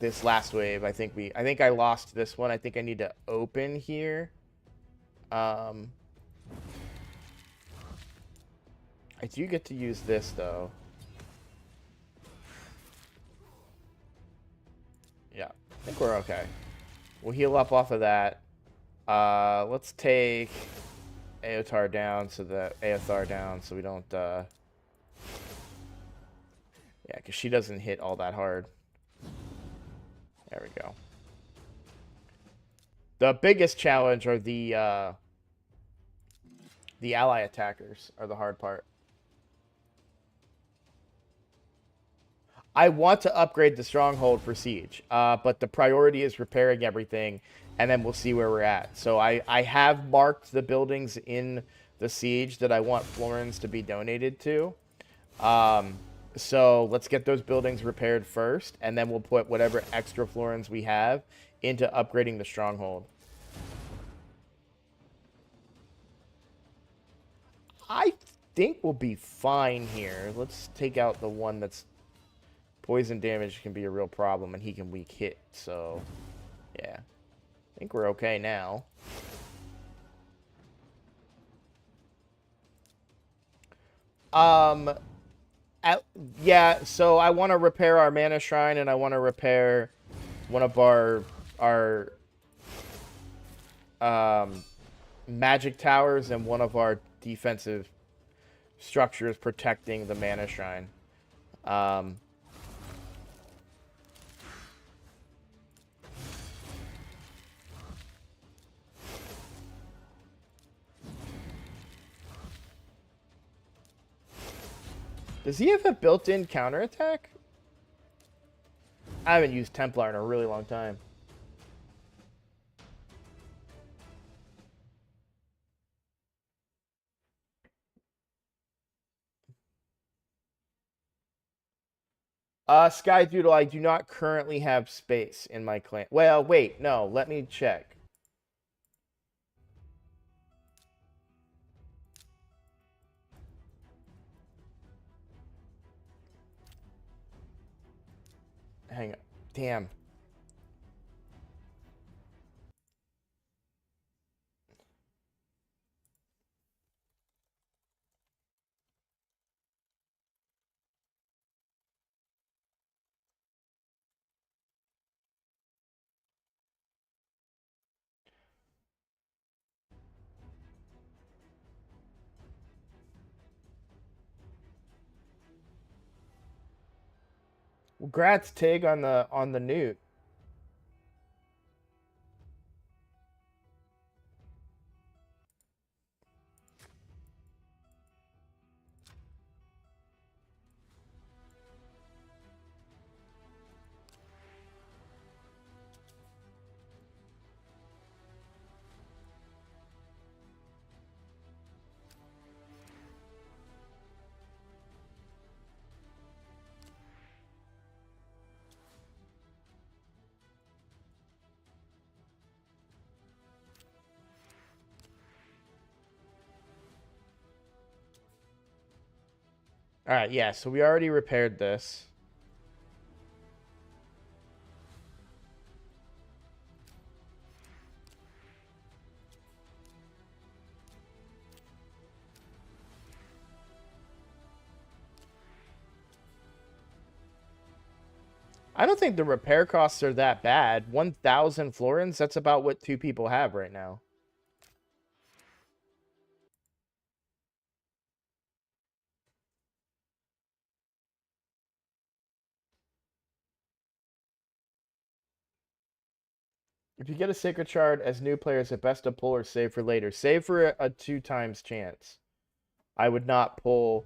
this last wave. I think I lost this one. I think I need to open here. I do get to use this though. Yeah, I think we're okay. We'll heal up off of that. Let's take Aotar down so we don't yeah, because she doesn't hit all that hard. There we go. The biggest challenge are the ally attackers are the hard part. I want to upgrade the stronghold for siege, but the priority is repairing everything, and then we'll see where we're at. So I have marked the buildings in the siege that I want florins to be donated to. So let's get those buildings repaired first, and then we'll put whatever extra florins we have into upgrading the stronghold. I think we'll be fine here. Let's take out the one that's poison damage can be a real problem, and he can weak hit, so yeah. I think we're okay now. Yeah, so I want to repair our mana shrine, and I want to repair one of our magic towers and one of our defensive structures protecting the mana shrine. Does he have a built-in counterattack? I haven't used Templar in a really long time. Sky Doodle, I do not currently have space in my clan. Well, wait, no, let me check. Hang on. Damn. Well, grats Tig on the newt. All right, yeah, so we already repaired this. I don't think the repair costs are that bad. 1,000 florins, that's about what 2 people have right now. If you get a Sacred Shard as new players, it's best to pull or save for later. Save for a 2 times chance. I would not pull...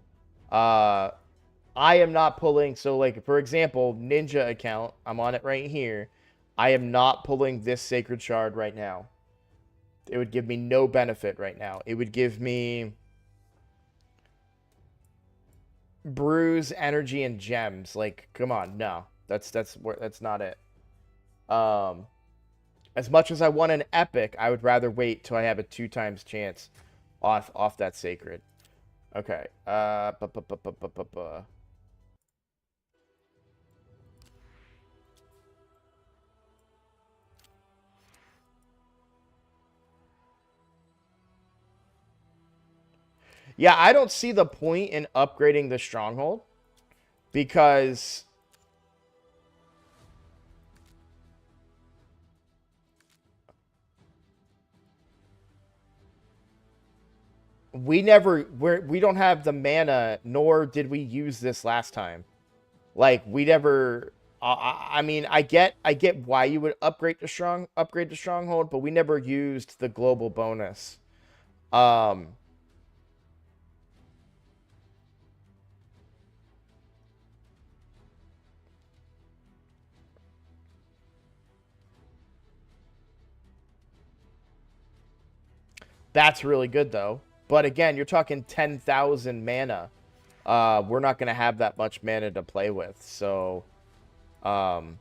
I am not pulling... So, like, for example, Ninja account. I'm on it right here. I am not pulling this Sacred Shard right now. It would give me no benefit right now. It would give me... Bruise, energy, and gems. Like, come on, no. That's not it. As much as I want an epic, I would rather wait till I have a 2 times chance off that sacred. Okay. Yeah, I don't see the point in upgrading the stronghold because we don't have the mana, nor did we use this last time. Like we never. I mean, I get why you would upgrade the stronghold, but we never used the global bonus. Um, that's really good though. But again, you're talking 10,000 mana. We're not gonna have that much mana to play with, so um,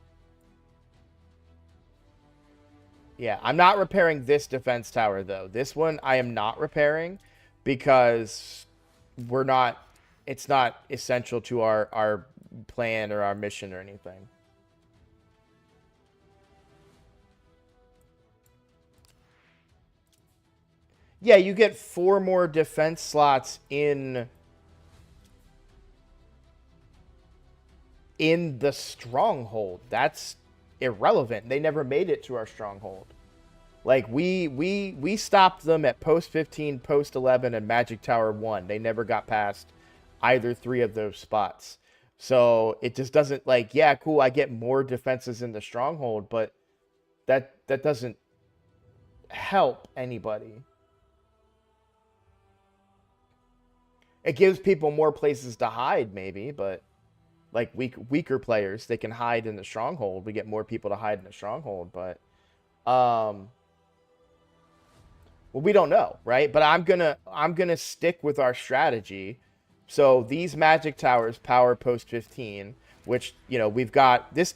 yeah, I'm not repairing this defense tower though. This one I am not repairing because we're not. It's not essential to our plan or our mission or anything. Yeah, you get 4 more defense slots in the stronghold. That's irrelevant. They never made it to our stronghold. Like we stopped them at post 15, post 11 and Magic Tower 1. They never got past either 3 of those spots. So it just doesn't like, yeah, cool, I get more defenses in the stronghold, but that doesn't help anybody. It gives people more places to hide maybe, but like weaker players, they can hide in the stronghold. We get more people to hide in the stronghold, but um well, we don't know, right? But I'm gonna stick with our strategy. So these magic towers power post 15, which we've got this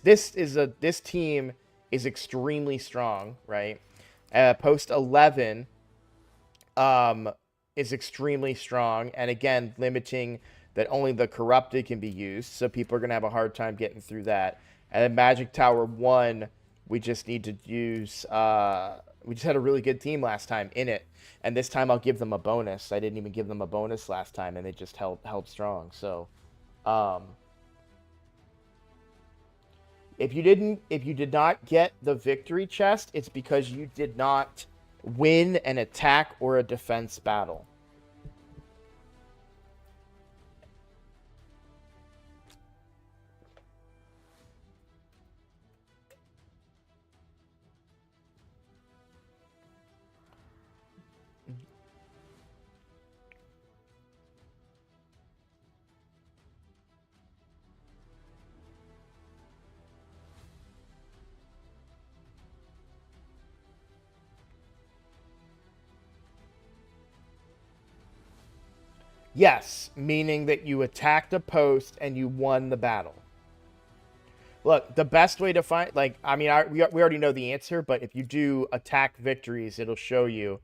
team is extremely strong, right? Post 11 um is extremely strong, and again limiting that only the corrupted can be used, so people are gonna have a hard time getting through that. And then Magic Tower 1, we just need to use we just had a really good team last time in it, and this time I'll give them a bonus. I didn't even give them a bonus last time, and they just held strong. So um if you did not get the victory chest, it's because you did not win an attack or a defense battle. Yes, meaning that you attacked a post and you won the battle. Look, the best way to find, like, I mean, we already know the answer, but if you do attack victories, it'll show you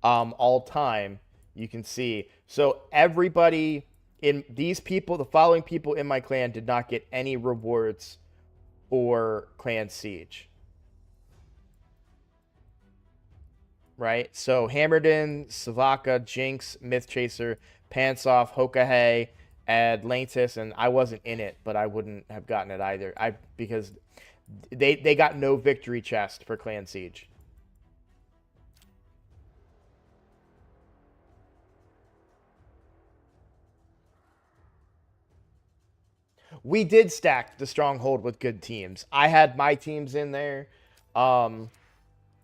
all time. You can see. So everybody in these people, the following people in my clan did not get any rewards or clan siege. Right? So Hammerden, Savaka, Jinx, Myth Chaser, Pantsoff, Hokahay, Atlantis, and I wasn't in it, but I wouldn't have gotten it either. Because they got no victory chest for Clan Siege. We did stack the stronghold with good teams. I had my teams in there. Um,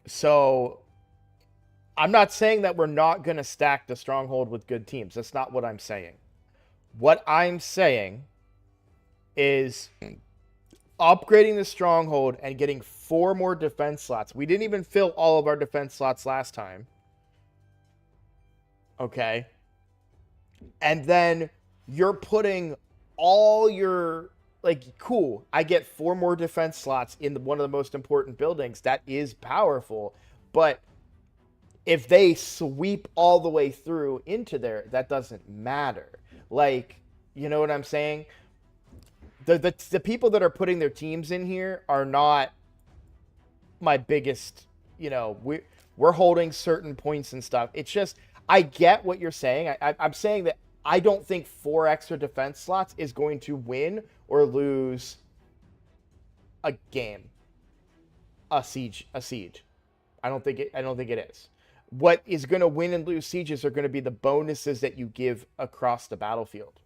so I'm not saying that we're not going to stack the stronghold with good teams. That's not what I'm saying. What I'm saying is upgrading the stronghold and getting 4 more defense slots. We didn't even fill all of our defense slots last time. Okay. And then you're putting all your, like, cool, I get 4 more defense slots in one of the most important buildings. That is powerful. But if they sweep all the way through into there, that doesn't matter. Like, you know what I'm saying? The people that are putting their teams in here are not my biggest, we're holding certain points and stuff. It's just I get what you're saying. I'm saying that I don't think 4 extra defense slots is going to win or lose a game, a siege. I don't think it is. What is going to win and lose sieges are going to be the bonuses that you give across the battlefield.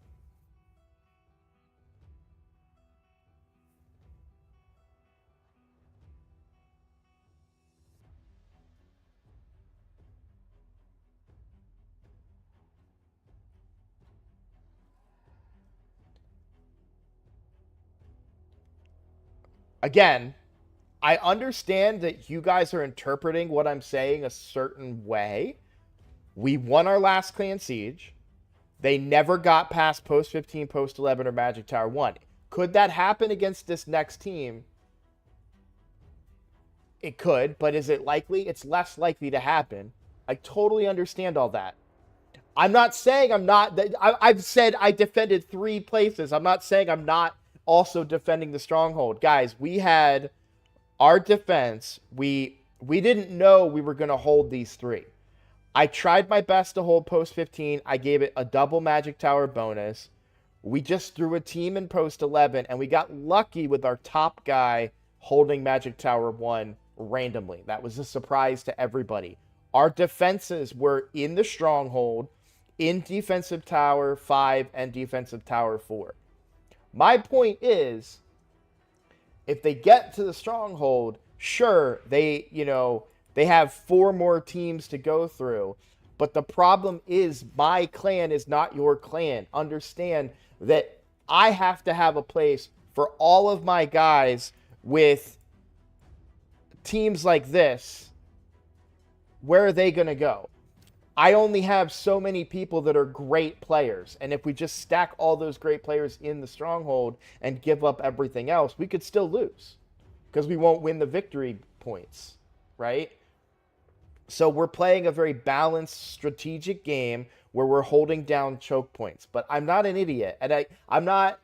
Again, I understand that you guys are interpreting what I'm saying a certain way. We won our last clan siege. They never got past post 15, post 11, or Magic Tower 1. Could that happen against this next team? It could, but is it likely? It's less likely to happen. I totally understand all that. I'm not saying I'm not. I've said I defended 3 places. I'm not saying I'm not also defending the stronghold. Guys, we had our defense. We didn't know we were going to hold these 3. I tried my best to hold post 15. I gave it a double Magic Tower bonus. We just threw a team in post 11, and we got lucky with our top guy holding Magic Tower 1 randomly. That was a surprise to everybody. Our defenses were in the stronghold, in defensive tower 5 and defensive tower 4. My point is, if they get to the stronghold, sure, they have 4 more teams to go through. But the problem is my clan is not your clan. Understand that I have to have a place for all of my guys with teams like this. Where are they going to go? I only have so many people that are great players. And if we just stack all those great players in the stronghold and give up everything else, we could still lose because we won't win the victory points, right? So we're playing a very balanced strategic game where we're holding down choke points. But I'm not an idiot. And I'm not,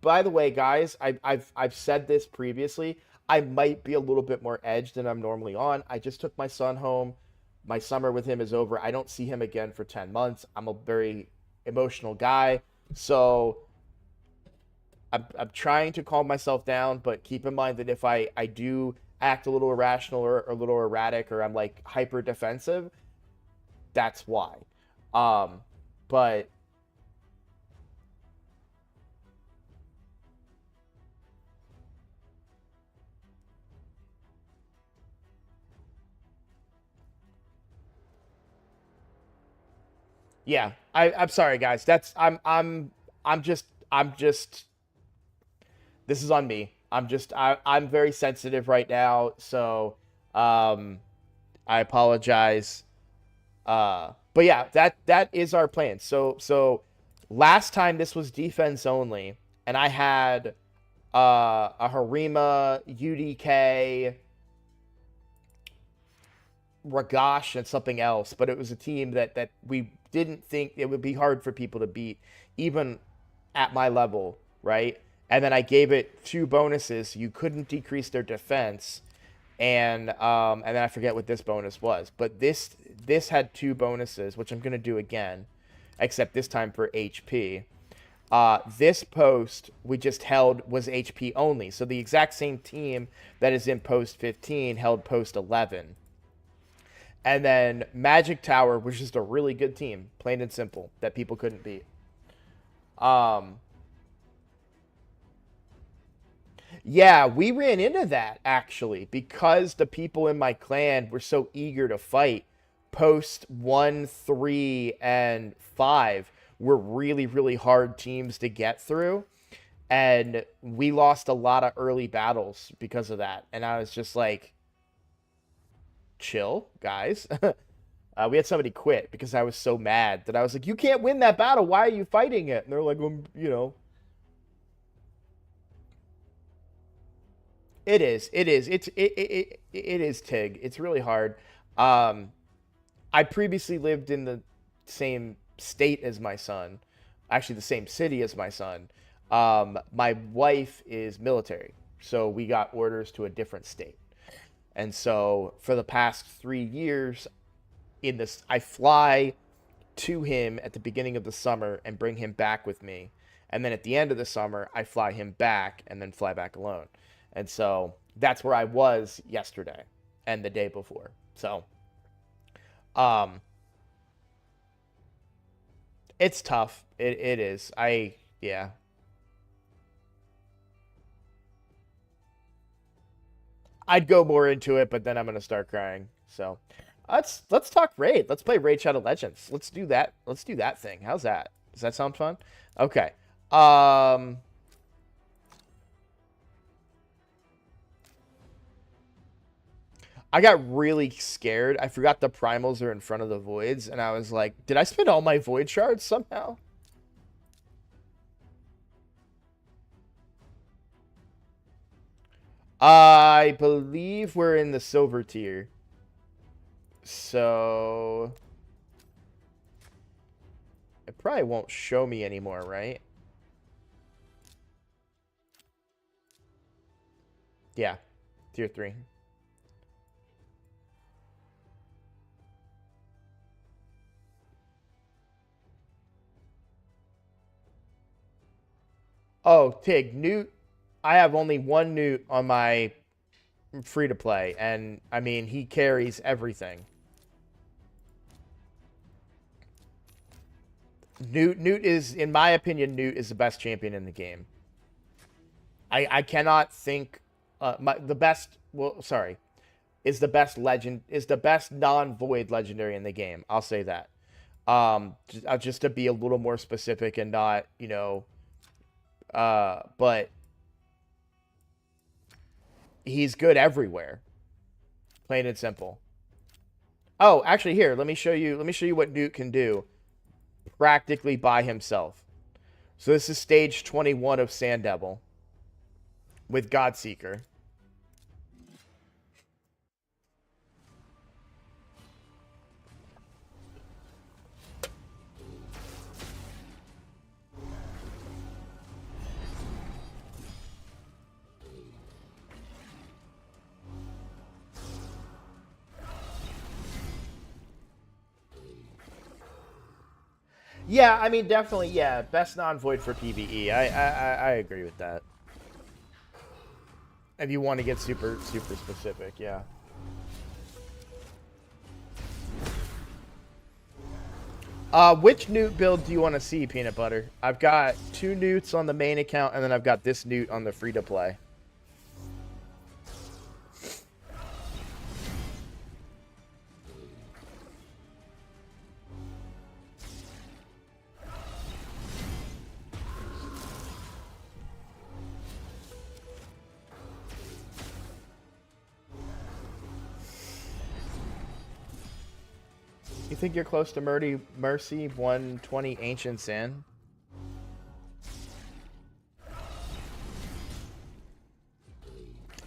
by the way, guys, I've said this previously. I might be a little bit more edged than I'm normally on. I just took my son home. My summer with him is over. I don't see him again for 10 months. I'm a very emotional guy. So I'm trying to calm myself down, but keep in mind that if I do act a little irrational or a little erratic or I'm like hyper defensive, that's why. But yeah, I'm sorry guys. I'm just this is on me. I'm very sensitive right now, so um I apologize. But yeah, that is our plan. So last time this was defense only, and I had a Harima, UDK, Ragash, and something else, but it was a team that we didn't think it would be hard for people to beat, even at my level, right? And then I gave it 2 bonuses. So you couldn't decrease their defense, and then I forget what this bonus was, but this had 2 bonuses, which I'm gonna do again, except this time for HP. This post we just held was HP only, so the exact same team that is in post 15 held post 11. And then Magic Tower was just a really good team, plain and simple, that people couldn't beat. Um, Yeah, we ran into that actually because the people in my clan were so eager to fight. Post 1, 3, and 5 were really, really hard teams to get through. And we lost a lot of early battles because of that. And I was just like, chill, guys. We had somebody quit because I was so mad that I was like, you can't win that battle. Why are you fighting it? And they're like, it is. It is. It is Tig. It's really hard. Um, I previously lived in the same state as my son, actually the same city as my son. My wife is military, so we got orders to a different state. And so for the past 3 years, in this. I fly to him at the beginning of the summer and bring him back with me. And then at the end of the summer, I fly him back and then fly back alone. And so that's where I was yesterday and the day before. So, um, it's tough. It is. Yeah. I'd go more into it, but then I'm gonna start crying. So, let's talk raid. Let's play Raid Shadow Legends. Let's do that. Let's do that thing. How's that? Does that sound fun? Okay. Um, I got really scared. I forgot the primals are in front of the voids, and I was like, did I spend all my void shards somehow? I believe we're in the silver tier. So it probably won't show me anymore, right? Yeah, tier 3. Oh, Tig, Newt. I have only one Newt on my free to play, and I mean, he carries everything. Newt is, in my opinion, Newt is the best champion in the game. I cannot think the best. Well, sorry, is the best legend is the best non-void legendary in the game. I'll say that. Just to be a little more specific and not, but he's good everywhere. Plain and simple. Oh, actually, here, let me show you. Let me show you what Newt can do, practically by himself. So this is stage 21 of Sand Devil with Godseeker. Yeah, I mean, definitely, yeah. Best non-void for PvE. I agree with that. If you want to get super specific, yeah. Which Newt build do you want to see, Peanut Butter? I've got 2 Newts on the main account, and then I've got this Newt on the free-to-play. You think you're close to Mercy 120 Ancient Sin?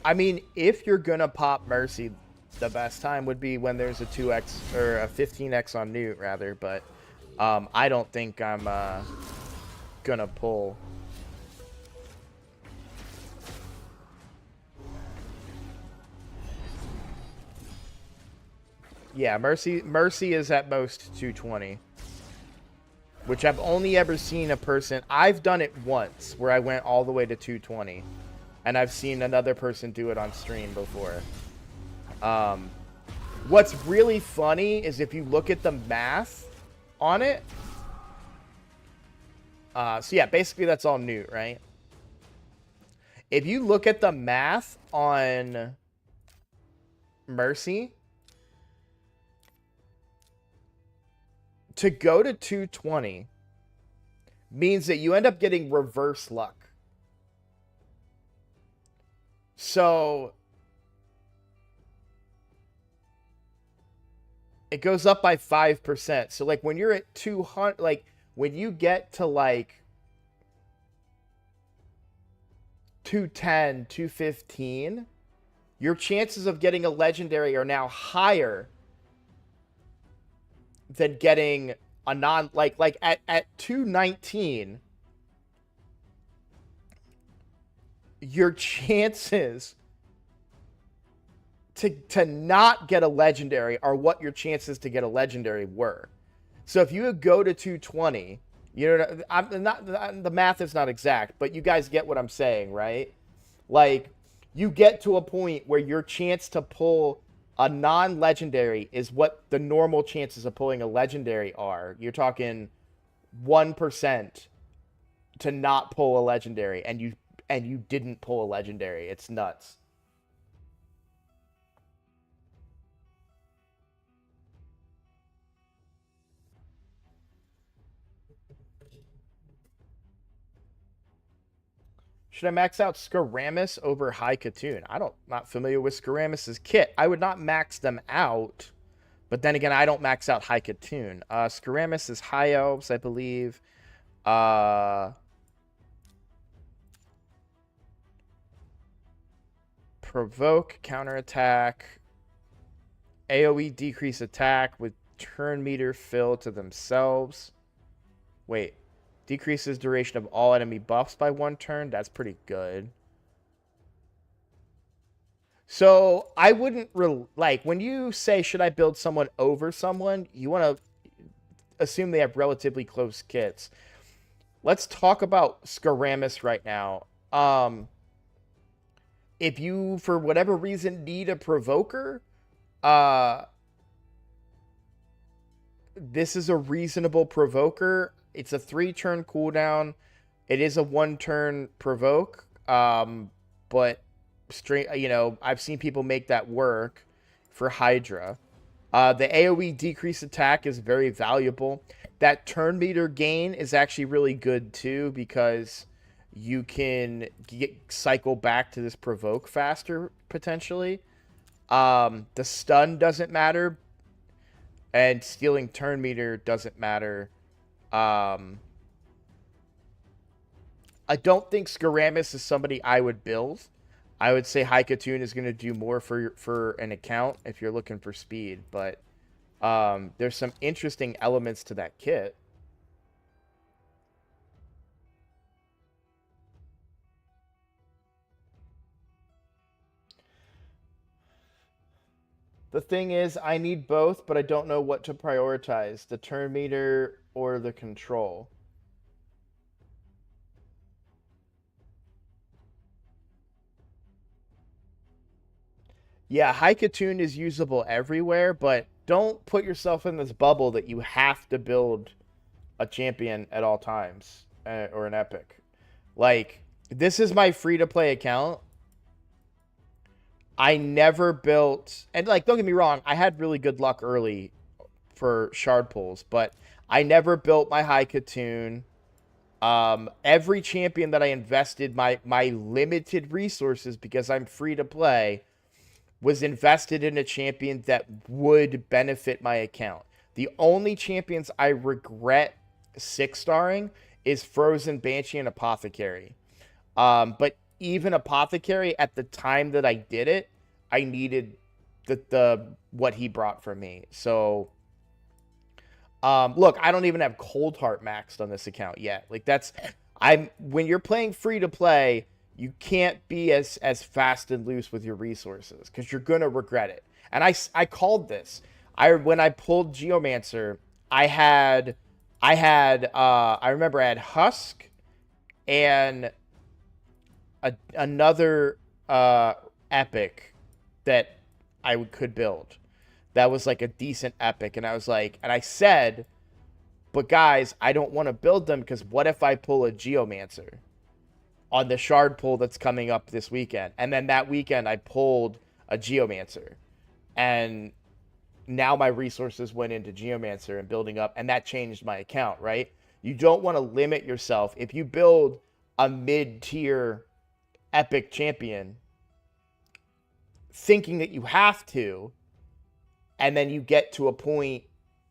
I mean, if you're gonna pop Mercy, the best time would be when there's a 2x or a 15x on Newt, rather. But I don't think I'm gonna pull. Yeah, Mercy is at most 220. Which I've only ever seen a person... I've done it once, where I went all the way to 220. And I've seen another person do it on stream before. What's really funny is if you look at the math on it... so yeah, basically that's all Newt, right? If you look at the math on Mercy... to go to 220 means that you end up getting reverse luck. So it goes up by 5%. So like when you're at 200, like when you get to like 210, 215, your chances of getting a legendary are now higher than getting a non, like at 219, your chances to not get a legendary are what your chances to get a legendary were. So if you would go to 220, you know, I'm not, the math is not exact, but you guys get what I'm saying, right? Like, you get to a point where your chance to pull a non-legendary is what the normal chances of pulling a legendary are. You're talking 1% to not pull a legendary, and you didn't pull a legendary. It's nuts. Should I max out Skaramis over High Katoon? Not familiar with Skaramis's kit. I would not max them out, but then again, I don't max out High Katoon. Skaramis is High Elves, I believe. Provoke, counterattack, AoE decrease attack with turn meter fill to themselves. Wait, decreases duration of all enemy buffs by 1 turn. That's pretty good. So I wouldn't like when you say should I build someone over someone, you want to assume they have relatively close kits. Let's talk about Skaramis right now. If you for whatever reason need a provoker, this is a reasonable provoker. It's a 3-turn cooldown. It is a 1-turn provoke. But straight, I've seen people make that work for Hydra. The AoE decrease attack is very valuable. That turn meter gain is actually really good too because you can cycle back to this provoke faster potentially. The stun doesn't matter, and stealing turn meter doesn't matter. I don't think Skaramis is somebody I would build. I would say High Katoon is going to do more for an account if you're looking for speed, but there's some interesting elements to that kit. The thing is, I need both, but I don't know what to prioritize, the turn meter or the control. Yeah, High Katoon is usable everywhere, but don't put yourself in this bubble that you have to build a champion at all times or an epic. Like, this is my free-to-play account. I never built, and like, don't get me wrong, I had really good luck early for shard pulls, but I never built my High Katoon. Every champion that I invested my limited resources, because I'm free to play, was invested in a champion that would benefit my account. The only champions I regret 6-starring is Frozen, Banshee, and Apothecary. But even Apothecary, at the time that I did it, I needed the what he brought for me. So, look, I don't even have Cold Heart maxed on this account yet. Like, when you're playing free to play, you can't be as fast and loose with your resources because you're gonna regret it. And I called this. When I pulled Geomancer, I remember I had Husk and another epic that I could build. That was like a decent epic, and I was like, and I said, but guys, I don't want to build them because what if I pull a Geomancer on the shard pull that's coming up this weekend? And then that weekend I pulled a Geomancer, and now my resources went into Geomancer and building up, and that changed my account, right? You don't want to limit yourself. If you build a mid-tier epic champion thinking that you have to, and then you get to a point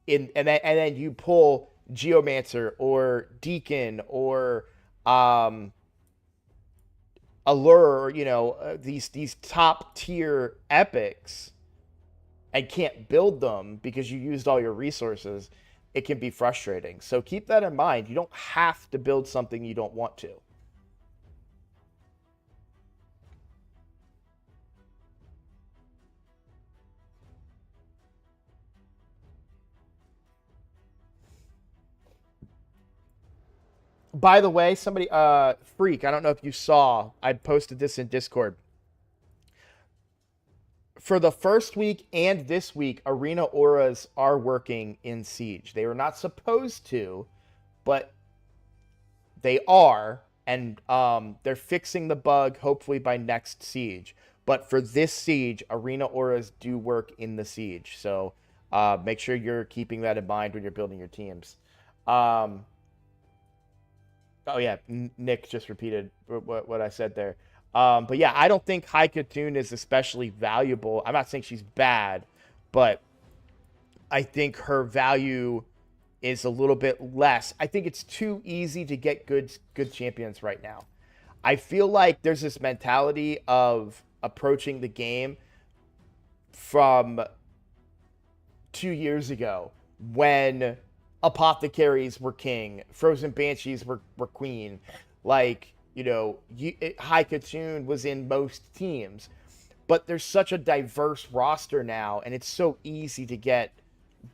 and then you pull Geomancer or Deacon or Allure, these top tier epics, and can't build them because you used all your resources, it can be frustrating. So keep that in mind. You don't have to build something you don't want to. By the way, somebody, Freak, I don't know if you saw, I posted this in Discord. For the first week and this week, Arena Auras are working in Siege. They were not supposed to, but they are, and they're fixing the bug hopefully by next Siege. But for this Siege, Arena Auras do work in the Siege. So make sure you're keeping that in mind when you're building your teams. Um, Oh yeah, Nick just repeated what I said there. But yeah, I don't think High Katoon is especially valuable. I'm not saying she's bad, but I think her value is a little bit less. I think it's too easy to get good champions right now. I feel like there's this mentality of approaching the game from 2 years ago when apothecaries were king, frozen banshees were queen. Like, High Katoon was in most teams, but there's such a diverse roster now, and it's so easy to get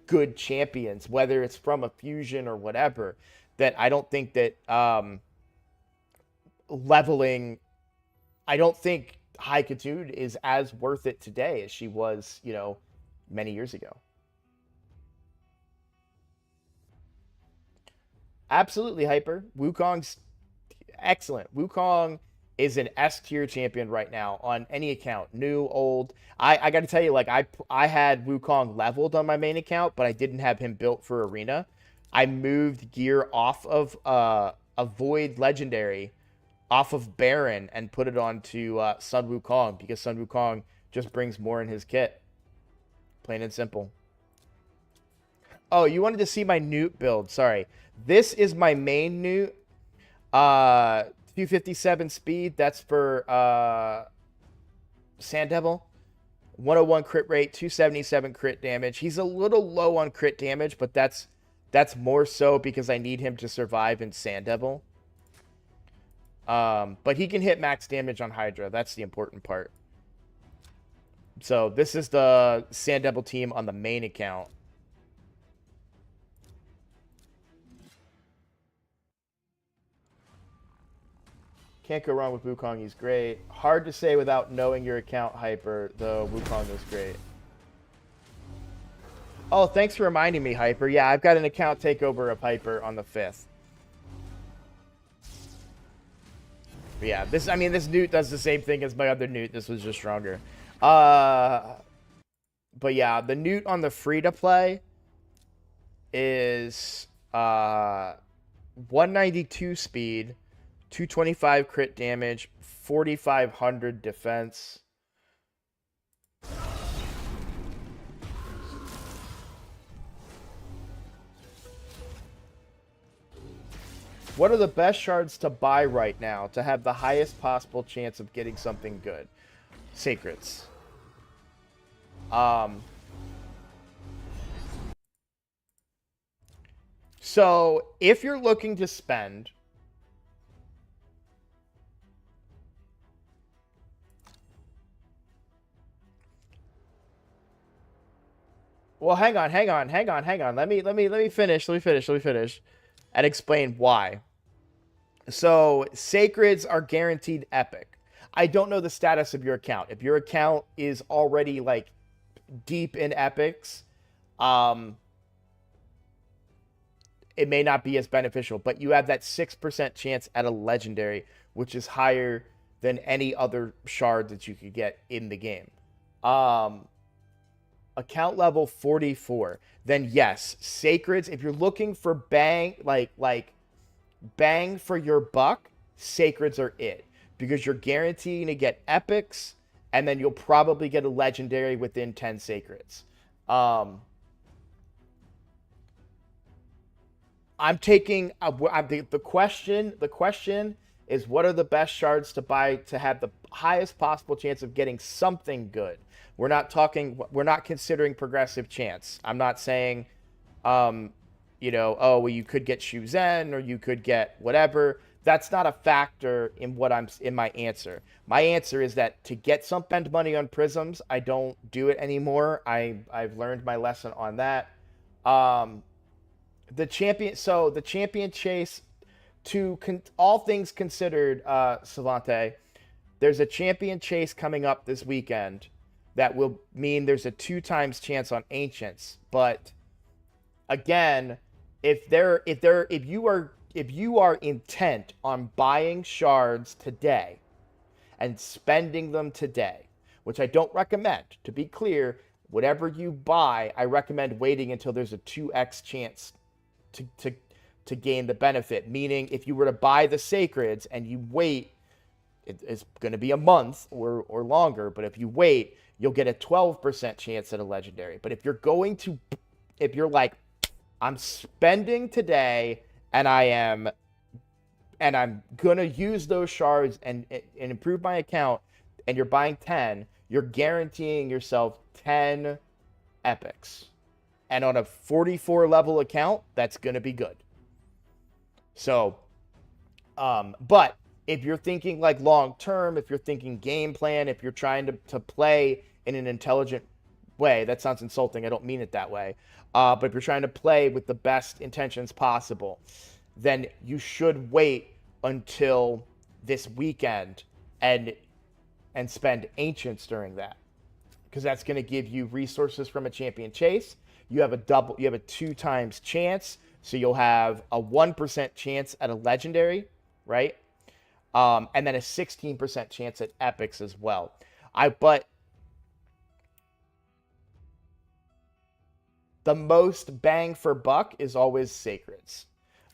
good champions, whether it's from a fusion or whatever, that I don't think that leveling. I don't think High Katoon is as worth it today as she was, many years ago. Absolutely, Hyper. Wukong's excellent. Wukong is an S tier champion right now on any account, new, old. I got to tell you, like I had Wukong leveled on my main account, but I didn't have him built for Arena. I moved gear off of a Void Legendary, off of Baron, and put it onto Sun Wukong because Sun Wukong just brings more in his kit. Plain and simple. Oh, you wanted to see my Newt build. Sorry. This is my main Newt. 257 speed. That's for Sand Devil. 101 crit rate, 277 crit damage. He's a little low on crit damage, but that's more so because I need him to survive in Sand Devil. But he can hit max damage on Hydra. That's the important part. So this is the Sand Devil team on the main account. Can't go wrong with Wukong. He's great. Hard to say without knowing your account, Hyper, though Wukong is great. Oh, thanks for reminding me, Hyper. Yeah, I've got an account takeover of Hyper on the 5th. But yeah, this Newt does the same thing as my other Newt. This was just stronger. But yeah, the Newt on the free-to-play is 192 speed, 225 crit damage, 4,500 defense. What are the best shards to buy right now to have the highest possible chance of getting something good? Sacreds. So if you're looking to spend well, hang on. Let me finish and explain why. So sacreds are guaranteed epic. I don't know the status of your account. If your account is already like deep in epics, it may not be as beneficial, but you have that 6% chance at a legendary, which is higher than any other shard that you could get in the game. Account level 44, then yes, sacreds, if you're looking for bang, like bang for your buck, sacreds are it, because you're guaranteeing to get epics, and then you'll probably get a legendary within 10 sacreds. I'm taking the question is, what are the best shards to buy to have the highest possible chance of getting something good? We're not considering progressive chance. I'm not saying oh, well, you could get Shuzen or you could get whatever. That's not a factor in my answer. My answer is that to get some spend money on prisms, I don't do it anymore. I've learned my lesson on that. The champion chase all things considered, Savante, there's a champion chase coming up this weekend that will mean there's a 2 times chance on ancients. But again, if you are intent on buying shards today and spending them today, which I don't recommend, to be clear, whatever you buy, I recommend waiting until there's a 2x chance to gain the benefit. Meaning, if you were to buy the sacreds and you wait, it's going to be a month or longer, but if you wait, you'll get a 12% chance at a legendary. But if you're like, I'm spending today and I'm gonna use those shards and improve my account, and you're buying 10, you're guaranteeing yourself 10 epics. And on a 44 level account, that's gonna be good. So, but if you're thinking like long term, if you're thinking game plan, if you're trying to play in an intelligent way, that sounds insulting, I don't mean it that way. But if you're trying to play with the best intentions possible, then you should wait until this weekend and spend ancients during that, because that's going to give you resources from a champion chase. You have a 2 times chance, so you'll have a 1% chance at a legendary, right? And then a 16% chance at epics as well. But the most bang for buck is always sacreds,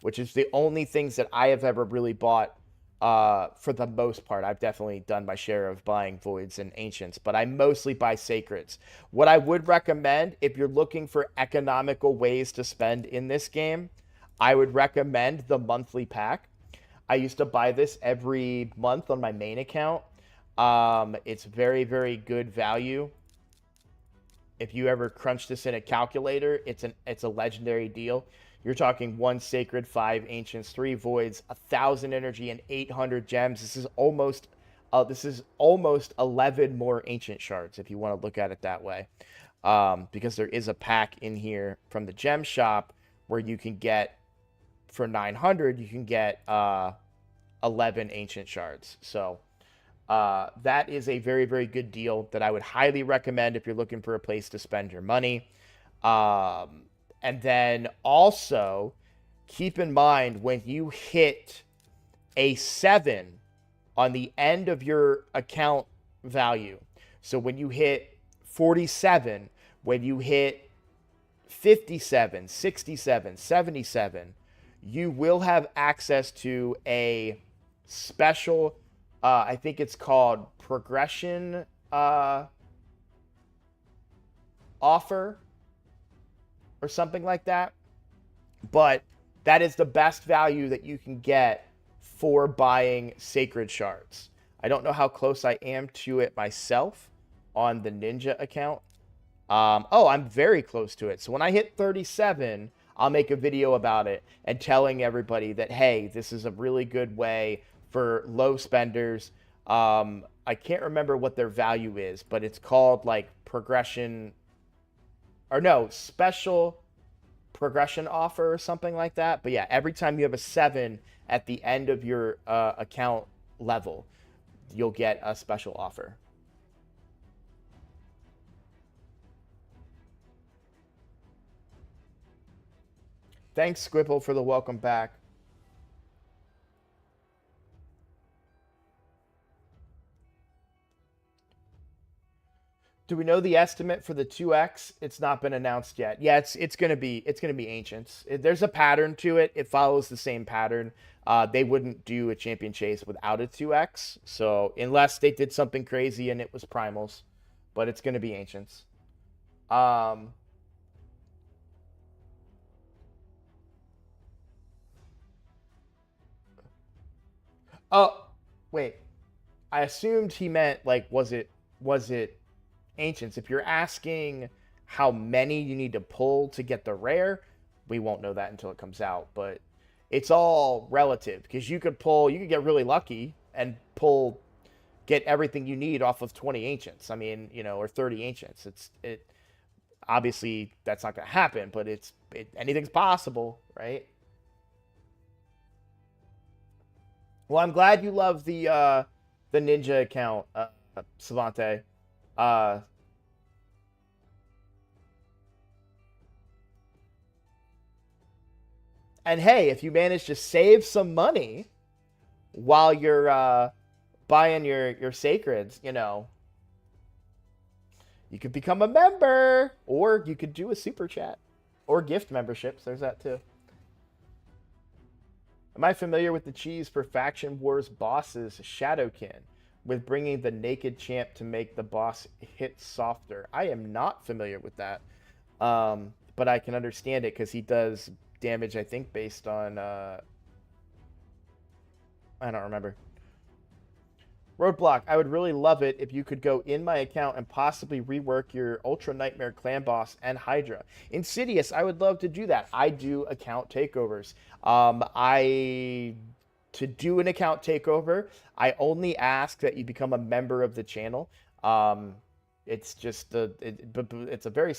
which is the only things that I have ever really bought for the most part. I've definitely done my share of buying voids and ancients, but I mostly buy sacreds. What I would recommend, if you're looking for economical ways to spend in this game, I would recommend the monthly pack. I used to buy this every month on my main account. It's very, very good value. If you ever crunch this in a calculator, it's a legendary deal. You're talking 1 sacred, 5 ancients, 3 voids, 1,000 energy, and 800 gems. This is almost 11 more ancient shards, if you want to look at it that way. Because there is a pack in here from the gem shop where you can get, for 900, you can get 11 ancient shards. So that is a very, very good deal that I would highly recommend if you're looking for a place to spend your money. And then also keep in mind, when you hit a 7 on the end of your account value, so when you hit 47, when you hit 57, 67, 77, you will have access to a special, I think it's called progression offer or something like that. But that is the best value that you can get for buying sacred shards. I don't know how close I am to it myself on the Ninja account. I'm very close to it. So when I hit 37, I'll make a video about it and telling everybody that, hey, this is a really good way for low spenders. I can't remember what their value is, but it's called like special progression offer or something like that. But yeah, every time you have a 7 at the end of your account level, you'll get a special offer. Thanks, Squibble, for the welcome back. Do we know the estimate for the 2x? It's not been announced yet. Yeah, it's gonna be ancients. There's a pattern to it. It follows the same pattern. They wouldn't do a champion chase without a 2x. So unless they did something crazy and it was primals, but it's gonna be ancients. Oh, wait. I assumed he meant like was it ancients? If you're asking how many you need to pull to get the rare, we won't know that until it comes out, but it's all relative, because you could get really lucky and get everything you need off of 20 ancients. I mean, or 30 ancients. Obviously that's not going to happen, but anything's possible, right? Well, I'm glad you love the ninja account, Savante. Uh, and hey, if you manage to save some money while you're buying your sacreds, you could become a member, or you could do a super chat, or gift memberships. There's that too. Am I familiar with the cheese for Faction Wars bosses Shadowkin with bringing the naked champ to make the boss hit softer? I am not familiar with that, but I can understand it because he does damage, I think, based on I don't remember. Roadblock, I would really love it if you could go in my account and possibly rework your Ultra Nightmare Clan Boss and Hydra. Insidious, I would love to do that. I do account takeovers. I to do an account takeover, I only ask that you become a member of the channel. It's just it's a very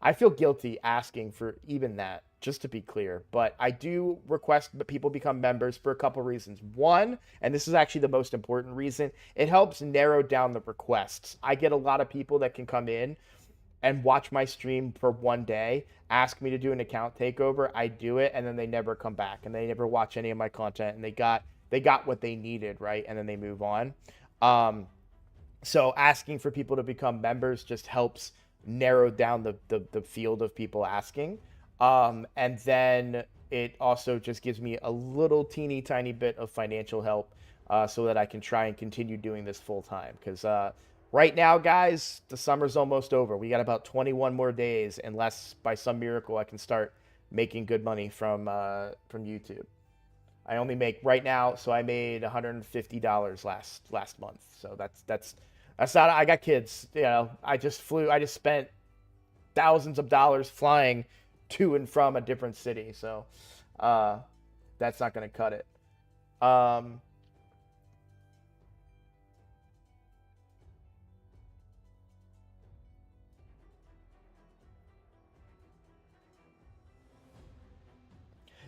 I feel guilty asking for even that, just to be clear. But I do request that people become members for a couple reasons. One, and this is actually the most important reason, it helps narrow down the requests. I get a lot of people that can come in and watch my stream for one day, ask me to do an account takeover, I do it, and then they never come back and they never watch any of my content, and they got what they needed, right? And then they move on. So asking for people to become members just helps narrow down the field of people asking. And then it also just gives me a little teeny tiny bit of financial help so that I can try and continue doing this full time. Because right now, guys, the summer's almost over. We got about 21 more days, unless by some miracle I can start making good money from YouTube. I only make right now, so I made $150 last month. So that's not. I got kids. I just flew. I just spent thousands of dollars flying to and from a different city. So that's not going to cut it.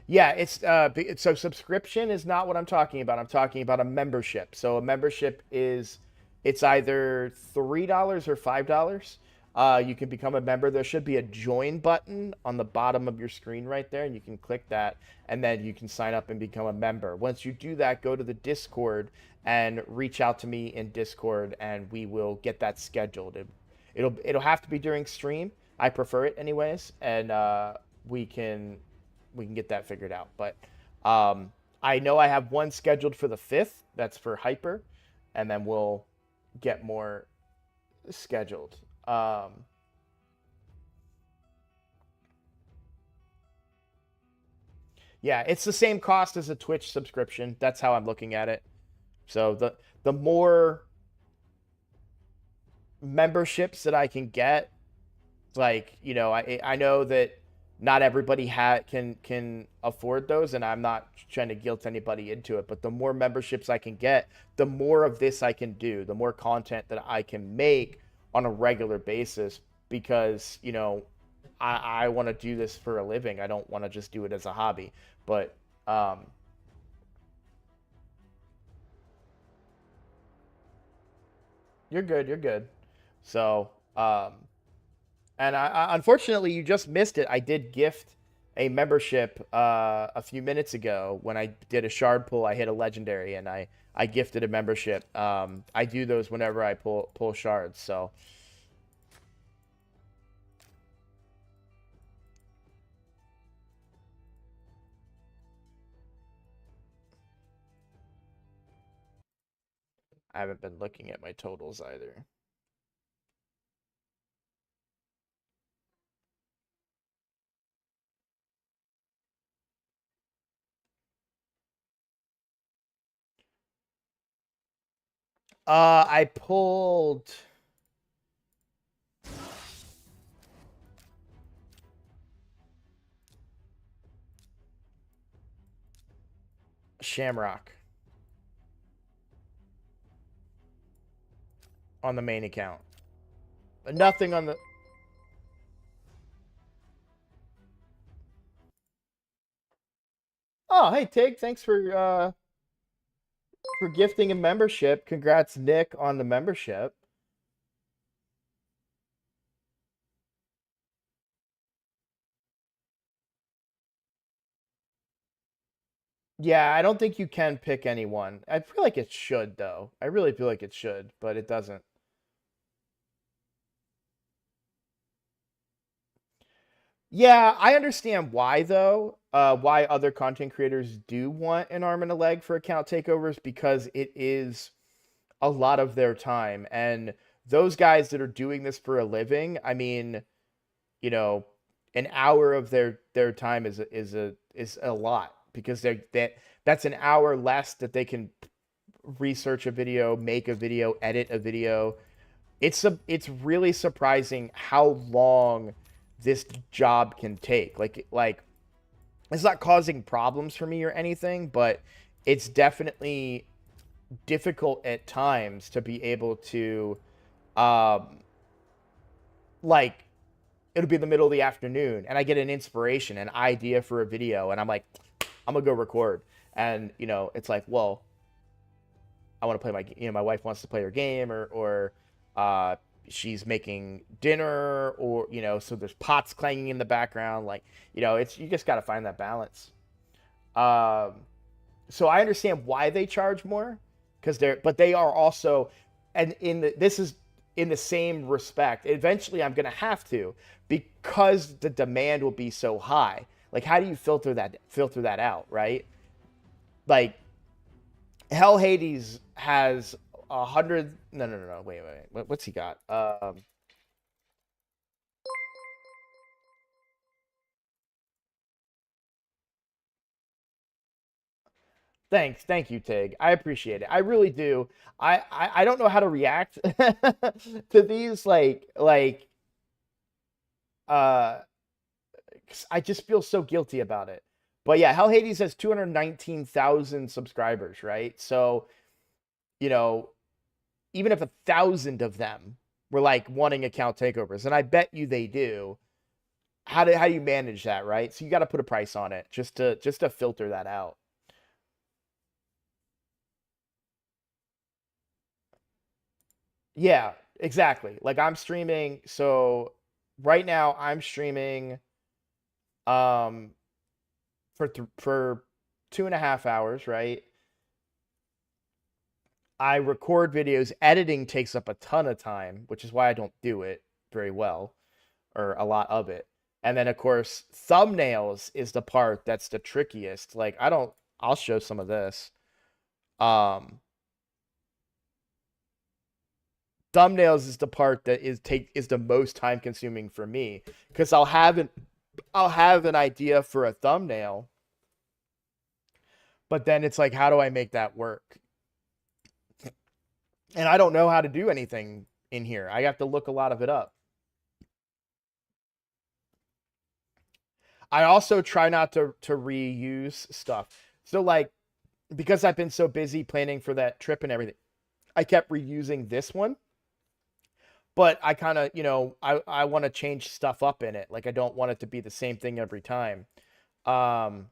Yeah, so subscription is not what I'm talking about. I'm talking about a membership. So a membership is it's either $3 or $5. You can become a member. There should be a join button on the bottom of your screen right there, and you can click that, and then you can sign up and become a member. Once you do that, go to the Discord and reach out to me in Discord, and we will get that scheduled. It'll have to be during stream. I prefer it anyways, and we can get that figured out. But I know I have one scheduled for the 5th. That's for Hyper, and then we'll get more scheduled. Yeah, it's the same cost as a Twitch subscription. That's how I'm looking at it. So the more memberships that I can get, like, I know that not everybody can afford those, and I'm not trying to guilt anybody into it, but the more memberships I can get, the more of this I can do, the more content that I can make on a regular basis, because I want to do this for a living. I don't want to just do it as a hobby. But you're good, you're good. So and unfortunately, you just missed it. I did gift a membership a few minutes ago when I did a shard pull. I hit a legendary, and I gifted a membership. I do those whenever I pull shards. So I haven't been looking at my totals either. I pulled Shamrock on the main account. But nothing on the. Oh, hey Tig, thanks for for gifting a membership. Congrats, Nick, on the membership. Yeah, I don't think you can pick anyone. I feel like it should, though. I really feel like it should, but it doesn't. Yeah, I understand why though. Why other content creators do want an arm and a leg for account takeovers because it is a lot of their time, and those guys that are doing this for a living, I mean, you know, an hour of their time is a lot because that's an hour less that they can research a video, make a video, edit a video. It's really surprising how long this job can take. Like it's not causing problems for me or anything, but it's definitely difficult at times to be able to um like it'll be the middle of the afternoon and I get an inspiration, an idea for a video, and I'm like, I'm gonna go record. And it's like, well, I want to play my wife wants to play her game, or uh she's making dinner, or so there's pots clanging in the background, like, it's you just got to find that balance. um so I understand why they charge more, because they are also, and this is in the same respect, eventually I'm gonna have to, because the demand will be so high. Like, how do you filter that out, right? Like, Hell Hades has 100. No. Wait. What's he got? Thank you, Tig. I appreciate it. I really do. I don't know how to react to these, uh 'cause I just feel so guilty about it. But yeah, Hell Hades has 219,000 subscribers, right? So, you know, even if 1,000 of them were like wanting account takeovers, and I bet you they do, how do you manage that, right? So you got to put a price on it just to filter that out. Yeah, exactly. Like, I'm streaming, so right now I'm streaming um for 2.5 hours, right? I record videos. Editing takes up a ton of time, which is why I don't do it very well, or a lot of it. And then, of course, thumbnails is the part that's the trickiest. Like, I'll show some of this. Um, Thumbnails is the part that is the most time consuming for me, because I'll have an idea for a thumbnail, but then it's like, how do I make that work? And I don't know how to do anything in here. I have to look a lot of it up. I also try not to reuse stuff. So, like, because I've been so busy planning for that trip and everything, I kept reusing this one, but I kind of, I want to change stuff up in it. Like, I don't want it to be the same thing every time. Um,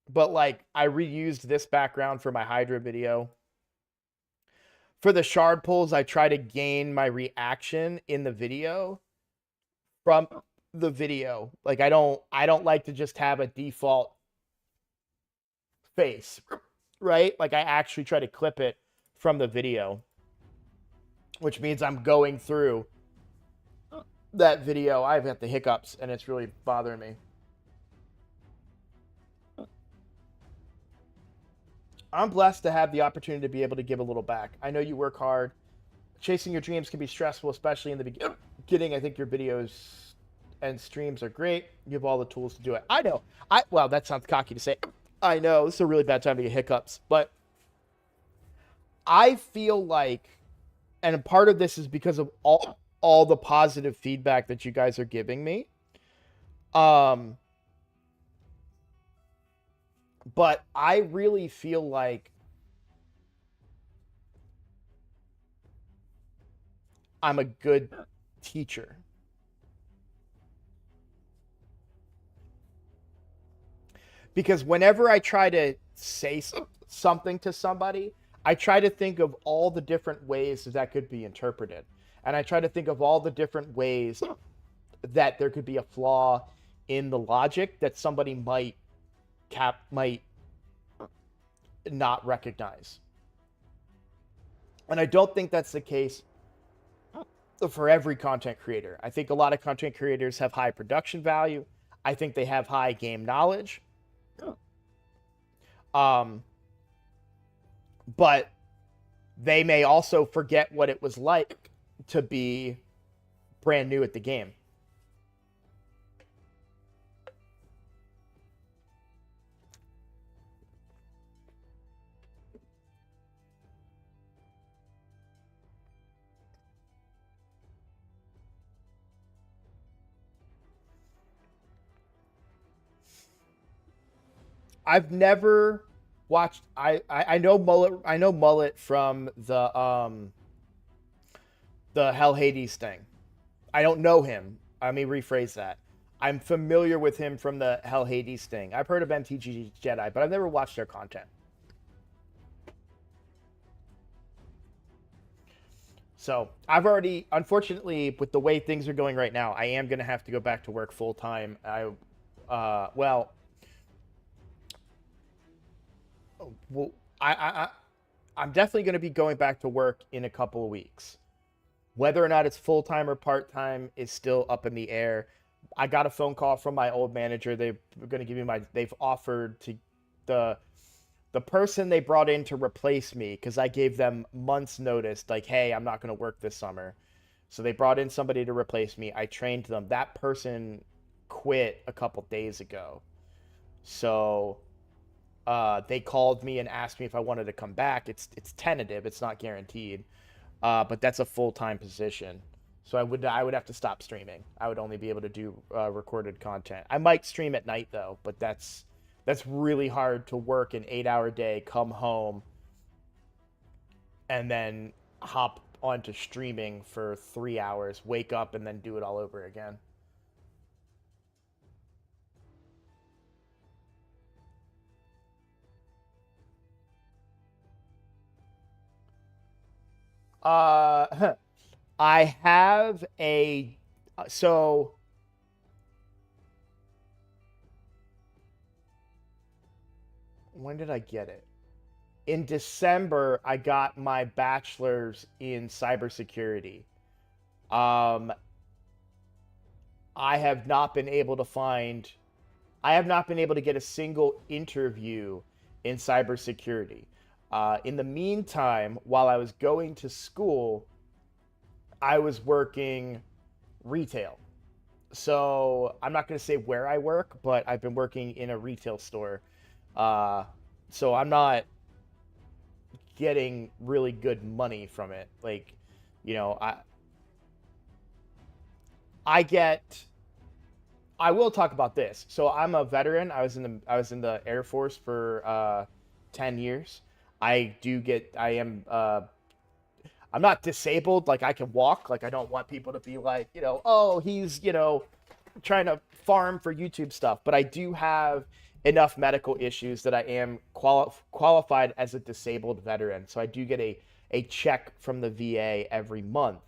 but like, I reused this background for my Hydra video. For the shard pulls, I try to gain my reaction in the video from the video. Like, I don't like to just have a default face, right? Like, I actually try to clip it from the video, which means I'm going through that video. I've got the hiccups and it's really bothering me. I'm blessed to have the opportunity to be able to give a little back. I know you work hard. Chasing your dreams can be stressful, especially in the beginning. I think your videos and streams are great. You have all the tools to do it. I know. Well, that sounds cocky to say. I know this is a really bad time to get hiccups, but I feel like, and part of this is because of all the positive feedback that you guys are giving me. Um, but I really feel like I'm a good teacher. because whenever I try to say something to somebody, I try to think of all the different ways that could be interpreted. And I try to think of all the different ways that there could be a flaw in the logic that somebody might not recognize. And I don't think that's the case for every content creator. I think a lot of content creators have high production value. I think they have high game knowledge. Um, but they may also forget what it was like to be brand new at the game. I've never watched. I know Mullet. I know Mullet from the Hell Hades thing. I don't know him. Let me rephrase that. I'm familiar with him from the Hell Hades thing. I've heard of MTG Jedi, but I've never watched their content. So I've already, unfortunately, with the way things are going right now, I am going to have to go back to work full time. Well, well, I'm definitely going to be going back to work in a couple of weeks. Whether or not it's full time or part time is still up in the air. I got a phone call from my old manager. They're going to give me my. They've offered to the the person they brought in to replace me because I gave them months notice. Like, hey, I'm not going to work this summer. So they brought in somebody to replace me. I trained them. That person quit a couple days ago. So they called me and asked me if I wanted to come back. It's tentative. It's not guaranteed. But that's a full time position. So I would have to stop streaming. I would only be able to do recorded content. I might stream at night though, but that's really hard to work an 8 hour day, come home, and then hop onto streaming for 3 hours, wake up, and then do it all over again. Uh, I have a so when did I get it? In December, I got my bachelor's in cybersecurity. Um, I have not been able to find, I have not been able to get a single interview in cybersecurity. In the meantime, while I was going to school, I was working retail. So I'm not going to say where I work, but I've been working in a retail store. Uh, so I'm not getting really good money from it. Like, you know, I get I will talk about this. So I'm a veteran. I was in the Air Force for 10 years. I am I'm not disabled, like I can walk. Like I don't want people to be like, oh, he's, trying to farm for YouTube stuff, but I do have enough medical issues that I am qualified as a disabled veteran. So I do get a check from the VA every month.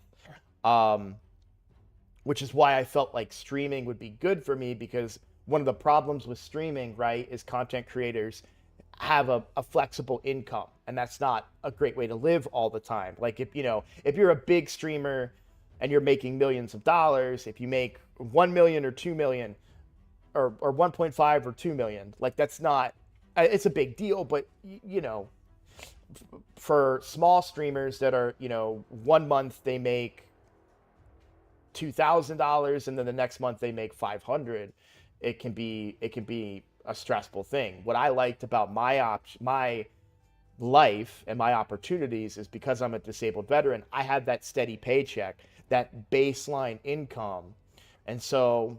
Um, which is why I felt like streaming would be good for me because one of the problems with streaming, right, is content creators have a flexible income, and that's not a great way to live all the time. Like if you're a big streamer and you're making millions of dollars, if you make 1 million or 2 million or 1.5 or 2 million, like that's not it's a big deal, but for small streamers that are, 1 month they make $2,000 and then the next month they make 500, it can be a stressful thing. What I liked about my life and my opportunities is because I'm a disabled veteran, I had that steady paycheck, that baseline income. And so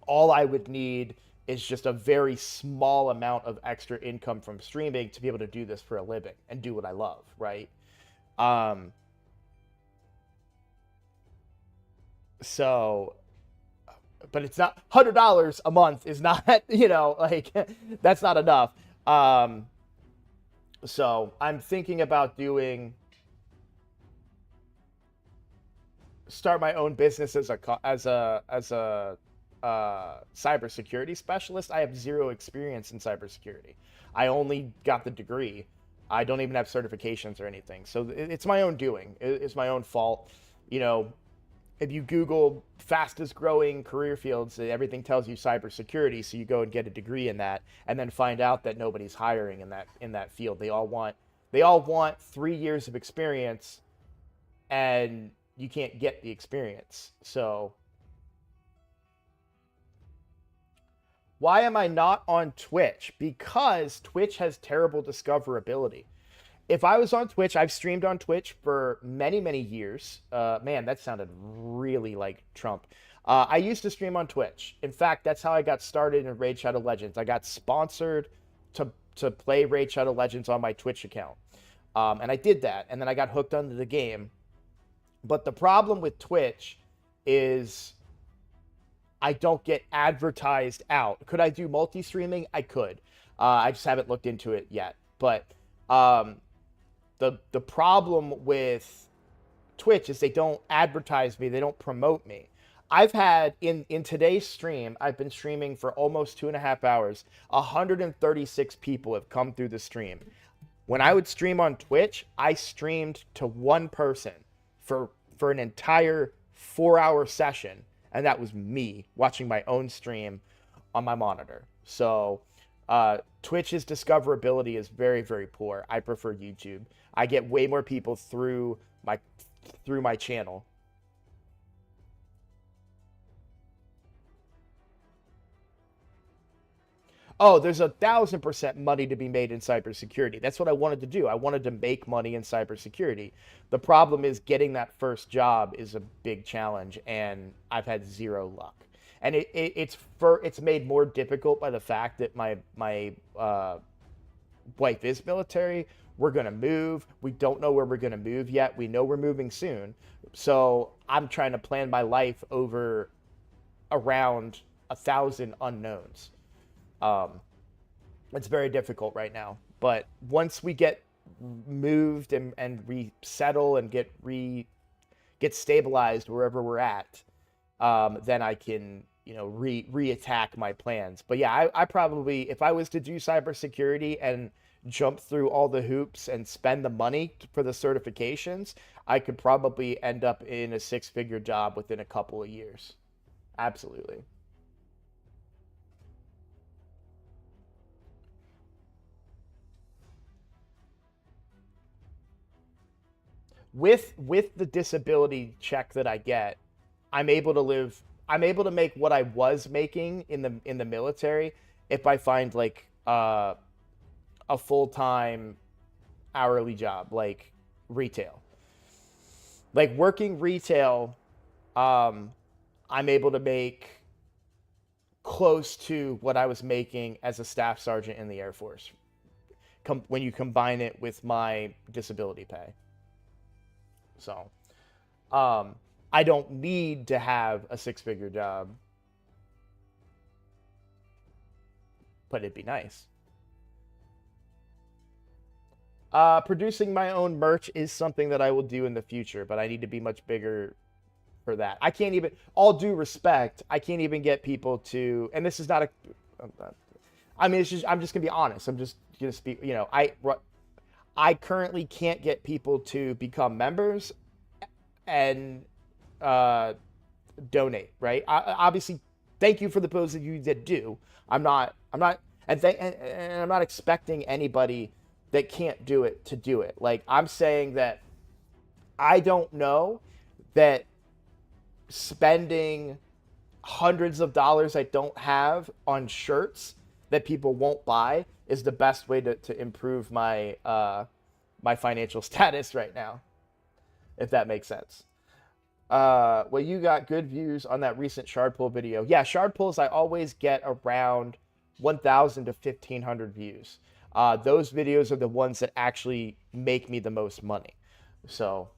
all I would need is just a very small amount of extra income from streaming to be able to do this for a living and do what I love, right? Um, so but it's not $100 a month is not, like that's not enough. Um, so I'm thinking about start my own business as a cybersecurity specialist. I have zero experience in cybersecurity. I only got the degree. I don't even have certifications or anything. So it's my own doing. It's my own fault. You know, if you Google fastest growing career fields, everything tells you cybersecurity. So you go and get a degree in that, and then find out that nobody's hiring in that field. They all want 3 years of experience, and you can't get the experience. So why am I not on Twitch? Because Twitch has terrible discoverability. If I was on Twitch, I've streamed on Twitch for many, many years. Man, that sounded really like Trump. I used to stream on Twitch. In fact, that's how I got started in Raid Shadow Legends. I got sponsored to play Raid Shadow Legends on my Twitch account. And I did that, and then I got hooked onto the game. But the problem with Twitch is I don't get advertised out. Could I do multi-streaming? I could. I just haven't looked into it yet. But the problem with Twitch is they don't advertise me. They don't promote me. I've had, in today's stream, I've been streaming for almost 2.5 hours. 136 people have come through the stream. When I would stream on Twitch, I streamed to one person for an entire 4-hour session, and that was me watching my own stream on my monitor. So Twitch's discoverability is very, very poor. I prefer YouTube. I get way more people through my channel. Oh, there's 1,000% money to be made in cybersecurity. That's what I wanted to do. I wanted to make money in cybersecurity. The problem is getting that first job is a big challenge, and I've had zero luck. And it's made more difficult by the fact that my wife is military. We're gonna move. We don't know where we're gonna move yet. We know we're moving soon. So I'm trying to plan my life around 1,000 unknowns. It's very difficult right now, but once we get moved and resettle and get stabilized wherever we're at, then I can, reattack my plans. But yeah, I probably, if I was to do cybersecurity and jump through all the hoops and spend the money for the certifications, I could probably end up in a 6-figure job within a couple of years. Absolutely. With the disability check that I get, I'm able to live. I'm able to make what I was making in the military if I find like a full-time hourly job, like retail. Like working retail, I'm able to make close to what I was making as a staff sergeant in the Air Force. When you combine it with my disability pay. So, I don't need to have a 6-figure job, but it'd be nice. Producing my own merch is something that I will do in the future, but I need to be much bigger for that. I can't even, all due respect, I can't even get people to, and this is not a, I mean, it's just, I'm just gonna be honest. I'm just gonna speak, I currently can't get people to become members and donate, right? Obviously, thank you for the those of you that do. I'm not, and I'm not expecting anybody that can't do it to do it. Like, I'm saying that I don't know that spending hundreds of dollars I don't have on shirts that people won't buy is the best way to improve my my financial status right now, if that makes sense. Well, you got good views on that recent shard pull video. Yeah, shard pulls I always get around 1,000 to 1,500 views. Those videos are the ones that actually make me the most money. So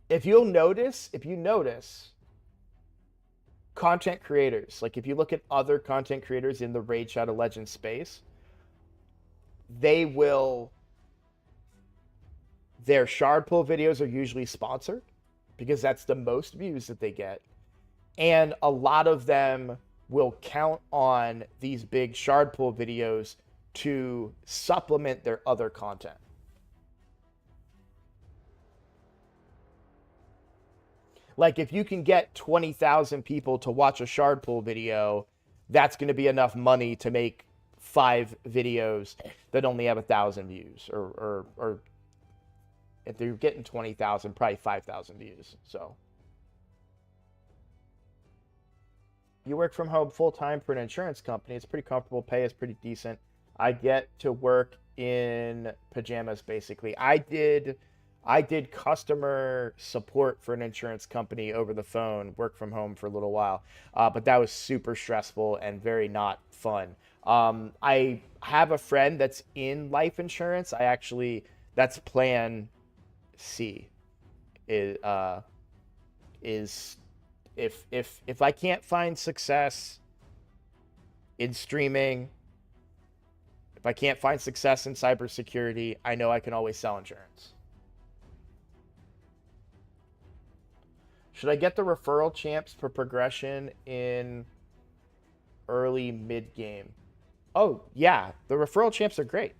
if you notice, content creators, like if you look at other content creators in the Raid Shadow Legends space, they will, their shard pull videos are usually sponsored because that's the most views that they get. And a lot of them will count on these big shard pull videos to supplement their other content. Like if you can get 20,000 people to watch a shard pull video, that's going to be enough money to make 5 videos that only have 1,000 views, or if they're getting 20,000, probably 5,000 views. So you work from home full time for an insurance company. It's pretty comfortable. Pay is pretty decent. I get to work in pajamas basically. I did customer support for an insurance company over the phone, work from home for a little while, but that was super stressful and very not fun. I have a friend that's in life insurance. That's plan C. Is if I can't find success in streaming, if I can't find success in cybersecurity, I know I can always sell insurance. Should I get the referral champs for progression in early mid game? Oh, yeah. The referral champs are great.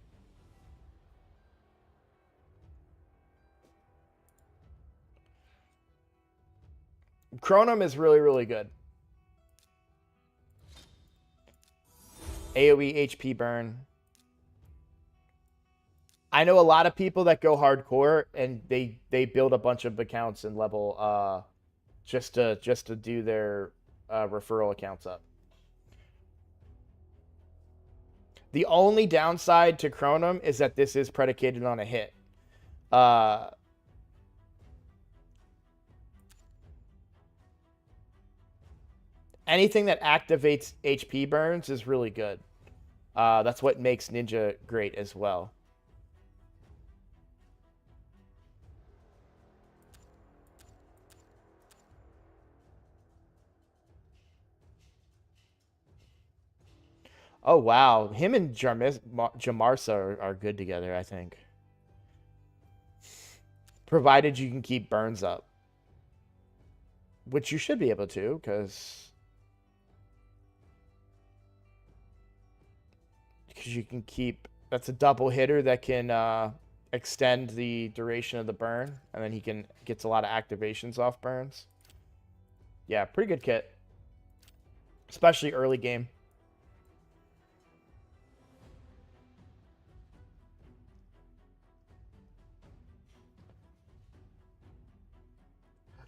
Chronom is really, really good. AoE HP burn. I know a lot of people that go hardcore and they build a bunch of accounts and level just to do their referral accounts up. The only downside to Chronom is that this is predicated on a hit. Anything that activates HP burns is really good. That's what makes Ninja great as well. Oh, wow. Him and Jamarsa are good together, I think. Provided you can keep burns up. Which you should be able to, because you can keep... That's a double hitter that can extend the duration of the burn, and then he gets a lot of activations off burns. Yeah, pretty good kit. Especially early game.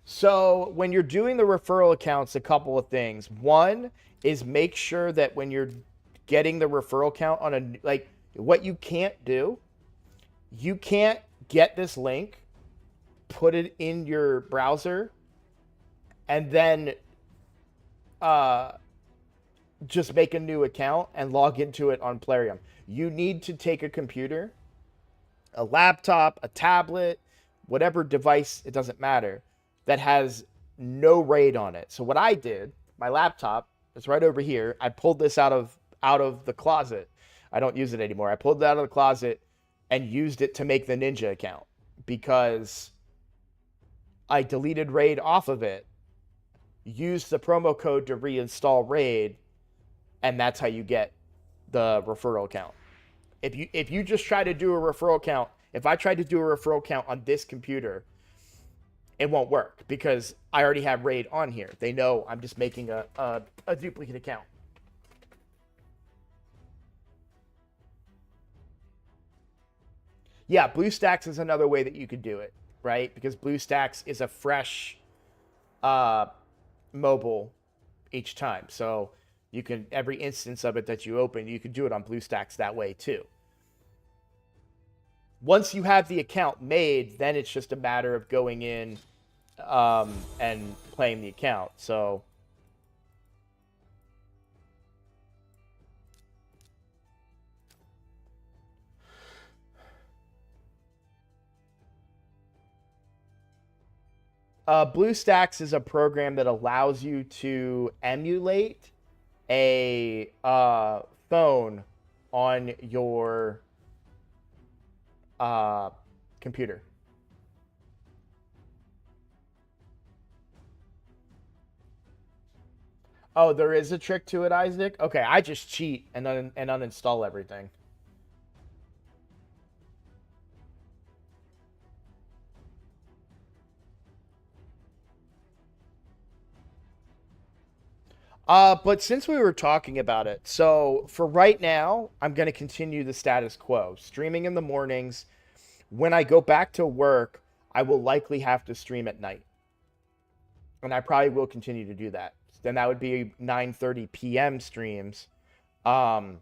So when you're doing the referral accounts, a couple of things. One is make sure that when you're getting the referral count on a, like, what you can't do, you can't get this link, put it in your browser, and then just make a new account and log into it on Plarium. You need to take a computer, a laptop, a tablet, whatever device, it doesn't matter, that has no RAID on it. So what I did, my laptop is right over here. I pulled this out of the closet. I don't use it anymore. I pulled it out of the closet and used it to make the Ninja account because I deleted RAID off of it, used the promo code to reinstall RAID, and that's how you get the referral account. If you just try to do a referral account, if I tried to do a referral account on this computer, it won't work because I already have RAID on here. They know I'm just making a duplicate account. Yeah, BlueStacks is another way that you could do it, right? Because BlueStacks is a fresh mobile each time. So you can, every instance of it that you open, you can do it on BlueStacks that way too. Once you have the account made, then it's just a matter of going in and playing the account. So BlueStacks is a program that allows you to emulate a phone on your uh, computer. Oh, there is a trick to it, Isaac. Okay, I just cheat and uninstall everything. But since we were talking about it, so for right now, I'm going to continue the status quo. Streaming in the mornings. When I go back to work, I will likely have to stream at night. And I probably will continue to do that. Then that would be 9:30 p.m. streams. Um,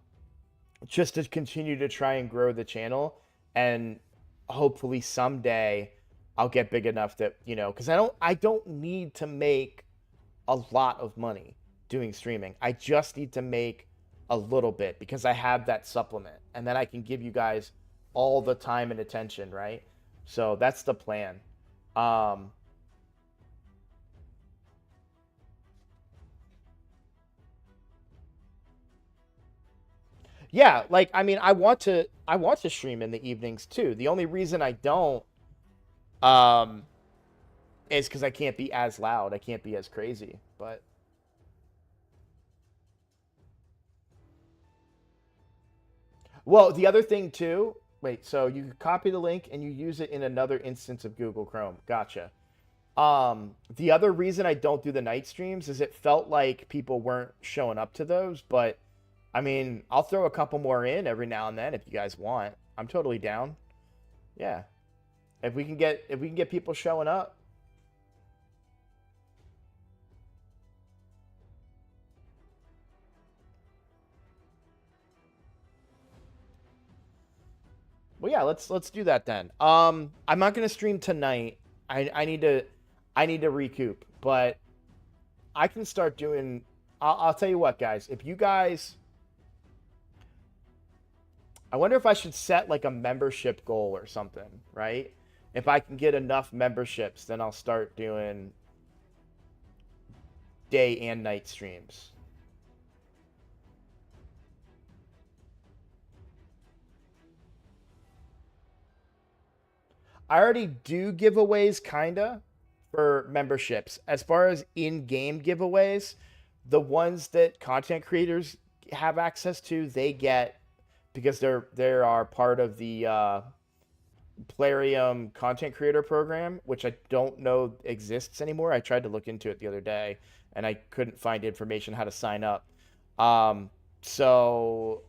just to continue to try and grow the channel, and hopefully someday I'll get big enough that, cuz I don't need to make a lot of money doing streaming. I just need to make a little bit because I have that supplement, and then I can give you guys all the time and attention, right? So that's the plan. Um yeah, like I mean I want to stream in the evenings too. The only reason I don't um is cuz I can't be as loud. I can't be as crazy. But well, the other thing too, wait, so you copy the link and you use it in another instance of Google Chrome. Gotcha. The other reason I don't do the night streams is it felt like people weren't showing up to those, but I mean, I'll throw a couple more in every now and then if you guys want. I'm totally down. Yeah. If we can get people showing up. Well, yeah, let's do that then. I'm not gonna stream tonight. I need to recoup, but I can start doing. I'll tell you what, guys. If you guys, I wonder if I should set like a membership goal or something, right? If I can get enough memberships, then I'll start doing day and night streams. I already do giveaways, kinda, for memberships. As far as in-game giveaways, the ones that content creators have access to, they get because they are part of the Plarium content creator program, which I don't know exists anymore. I tried to look into it the other day, and I couldn't find information how to sign up. Um, so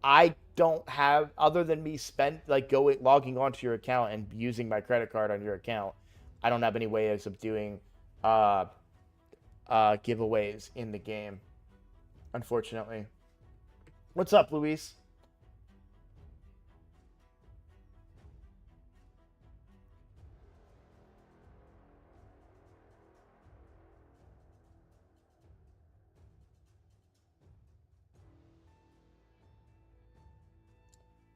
I don't have, other than me spend like going logging onto your account and using my credit card on your account. I don't have any ways of doing uh giveaways in the game, unfortunately. What's up, Luis?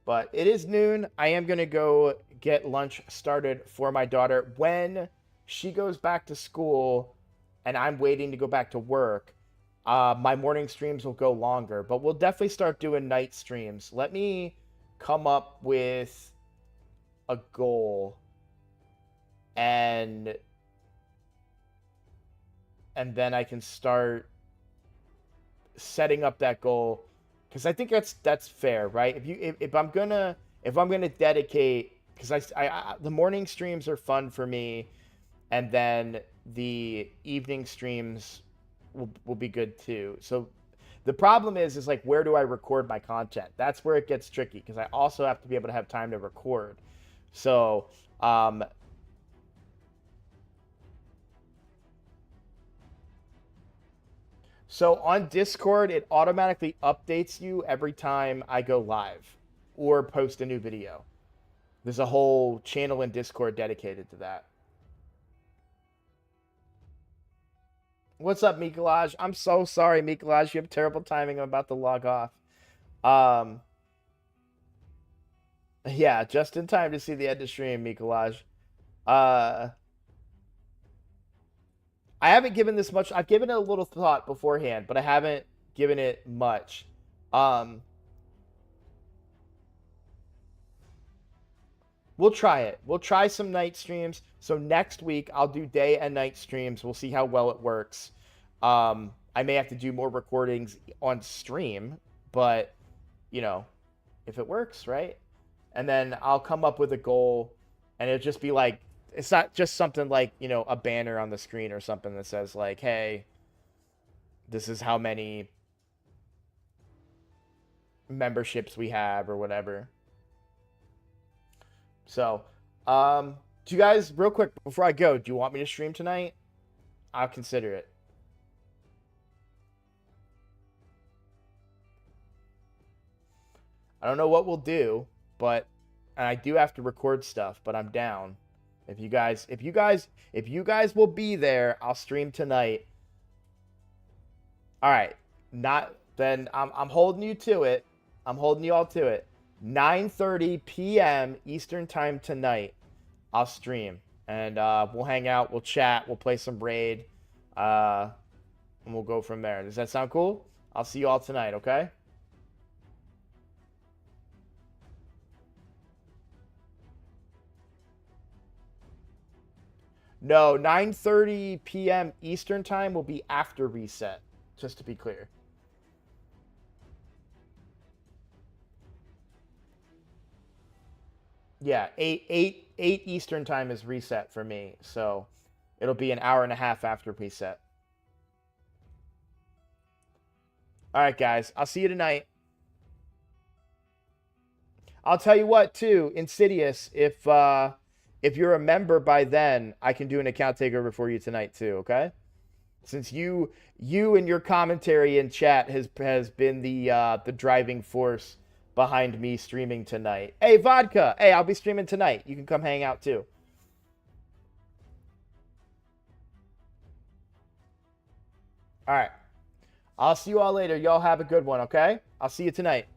But it is noon. I am gonna go get lunch started for my daughter. When she goes back to school and I'm waiting to go back to work, my morning streams will go longer, but we'll definitely start doing night streams. Let me come up with a goal, and then I can start setting up that goal, because I think that's fair, right? If I'm gonna dedicate, because the morning streams are fun for me, and then the evening streams will be good too. So the problem is like, where do I record my content? That's where it gets tricky, because I also have to be able to have time to record. So um, so on Discord, it automatically updates you every time I go live or post a new video. There's a whole channel in Discord dedicated to that. What's up, Mikolaj? I'm so sorry, Mikolaj. You have terrible timing. I'm about to log off. Um, yeah, just in time to see the end of stream, Mikolaj. Uh, I haven't given this much. I've given it a little thought beforehand, but I haven't given it much. Um, we'll try it. We'll try some night streams. So next week I'll do day and night streams. We'll see how well it works. I may have to do more recordings on stream, but you know, if it works, right? And then I'll come up with a goal, and it'll just be like, it's not just something like, a banner on the screen or something that says like, hey, this is how many memberships we have or whatever. So, do you guys, real quick before I go, do you want me to stream tonight? I'll consider it. I don't know what we'll do, but and I do have to record stuff, but I'm down. If you guys will be there, I'll stream tonight. All right. Not then I'm holding you to it. I'm holding you all to it. 9:30 p.m. Eastern time tonight. I'll stream, and we'll hang out, we'll chat, we'll play some raid, and we'll go from there. Does that sound cool? I'll see you all tonight, okay? No, 9:30 p.m. Eastern time will be after reset, just to be clear. Yeah, 8 Eastern time is reset for me, so it'll be an hour and a half after reset. All right, guys, I'll see you tonight. I'll tell you what, too, Insidious, if you're a member by then, I can do an account takeover for you tonight too, okay? Since you and your commentary in chat has been the driving force behind me streaming tonight. Hey, Vodka. Hey, I'll be streaming tonight. You can come hang out too. All right. I'll see you all later. Y'all have a good one, okay? I'll see you tonight.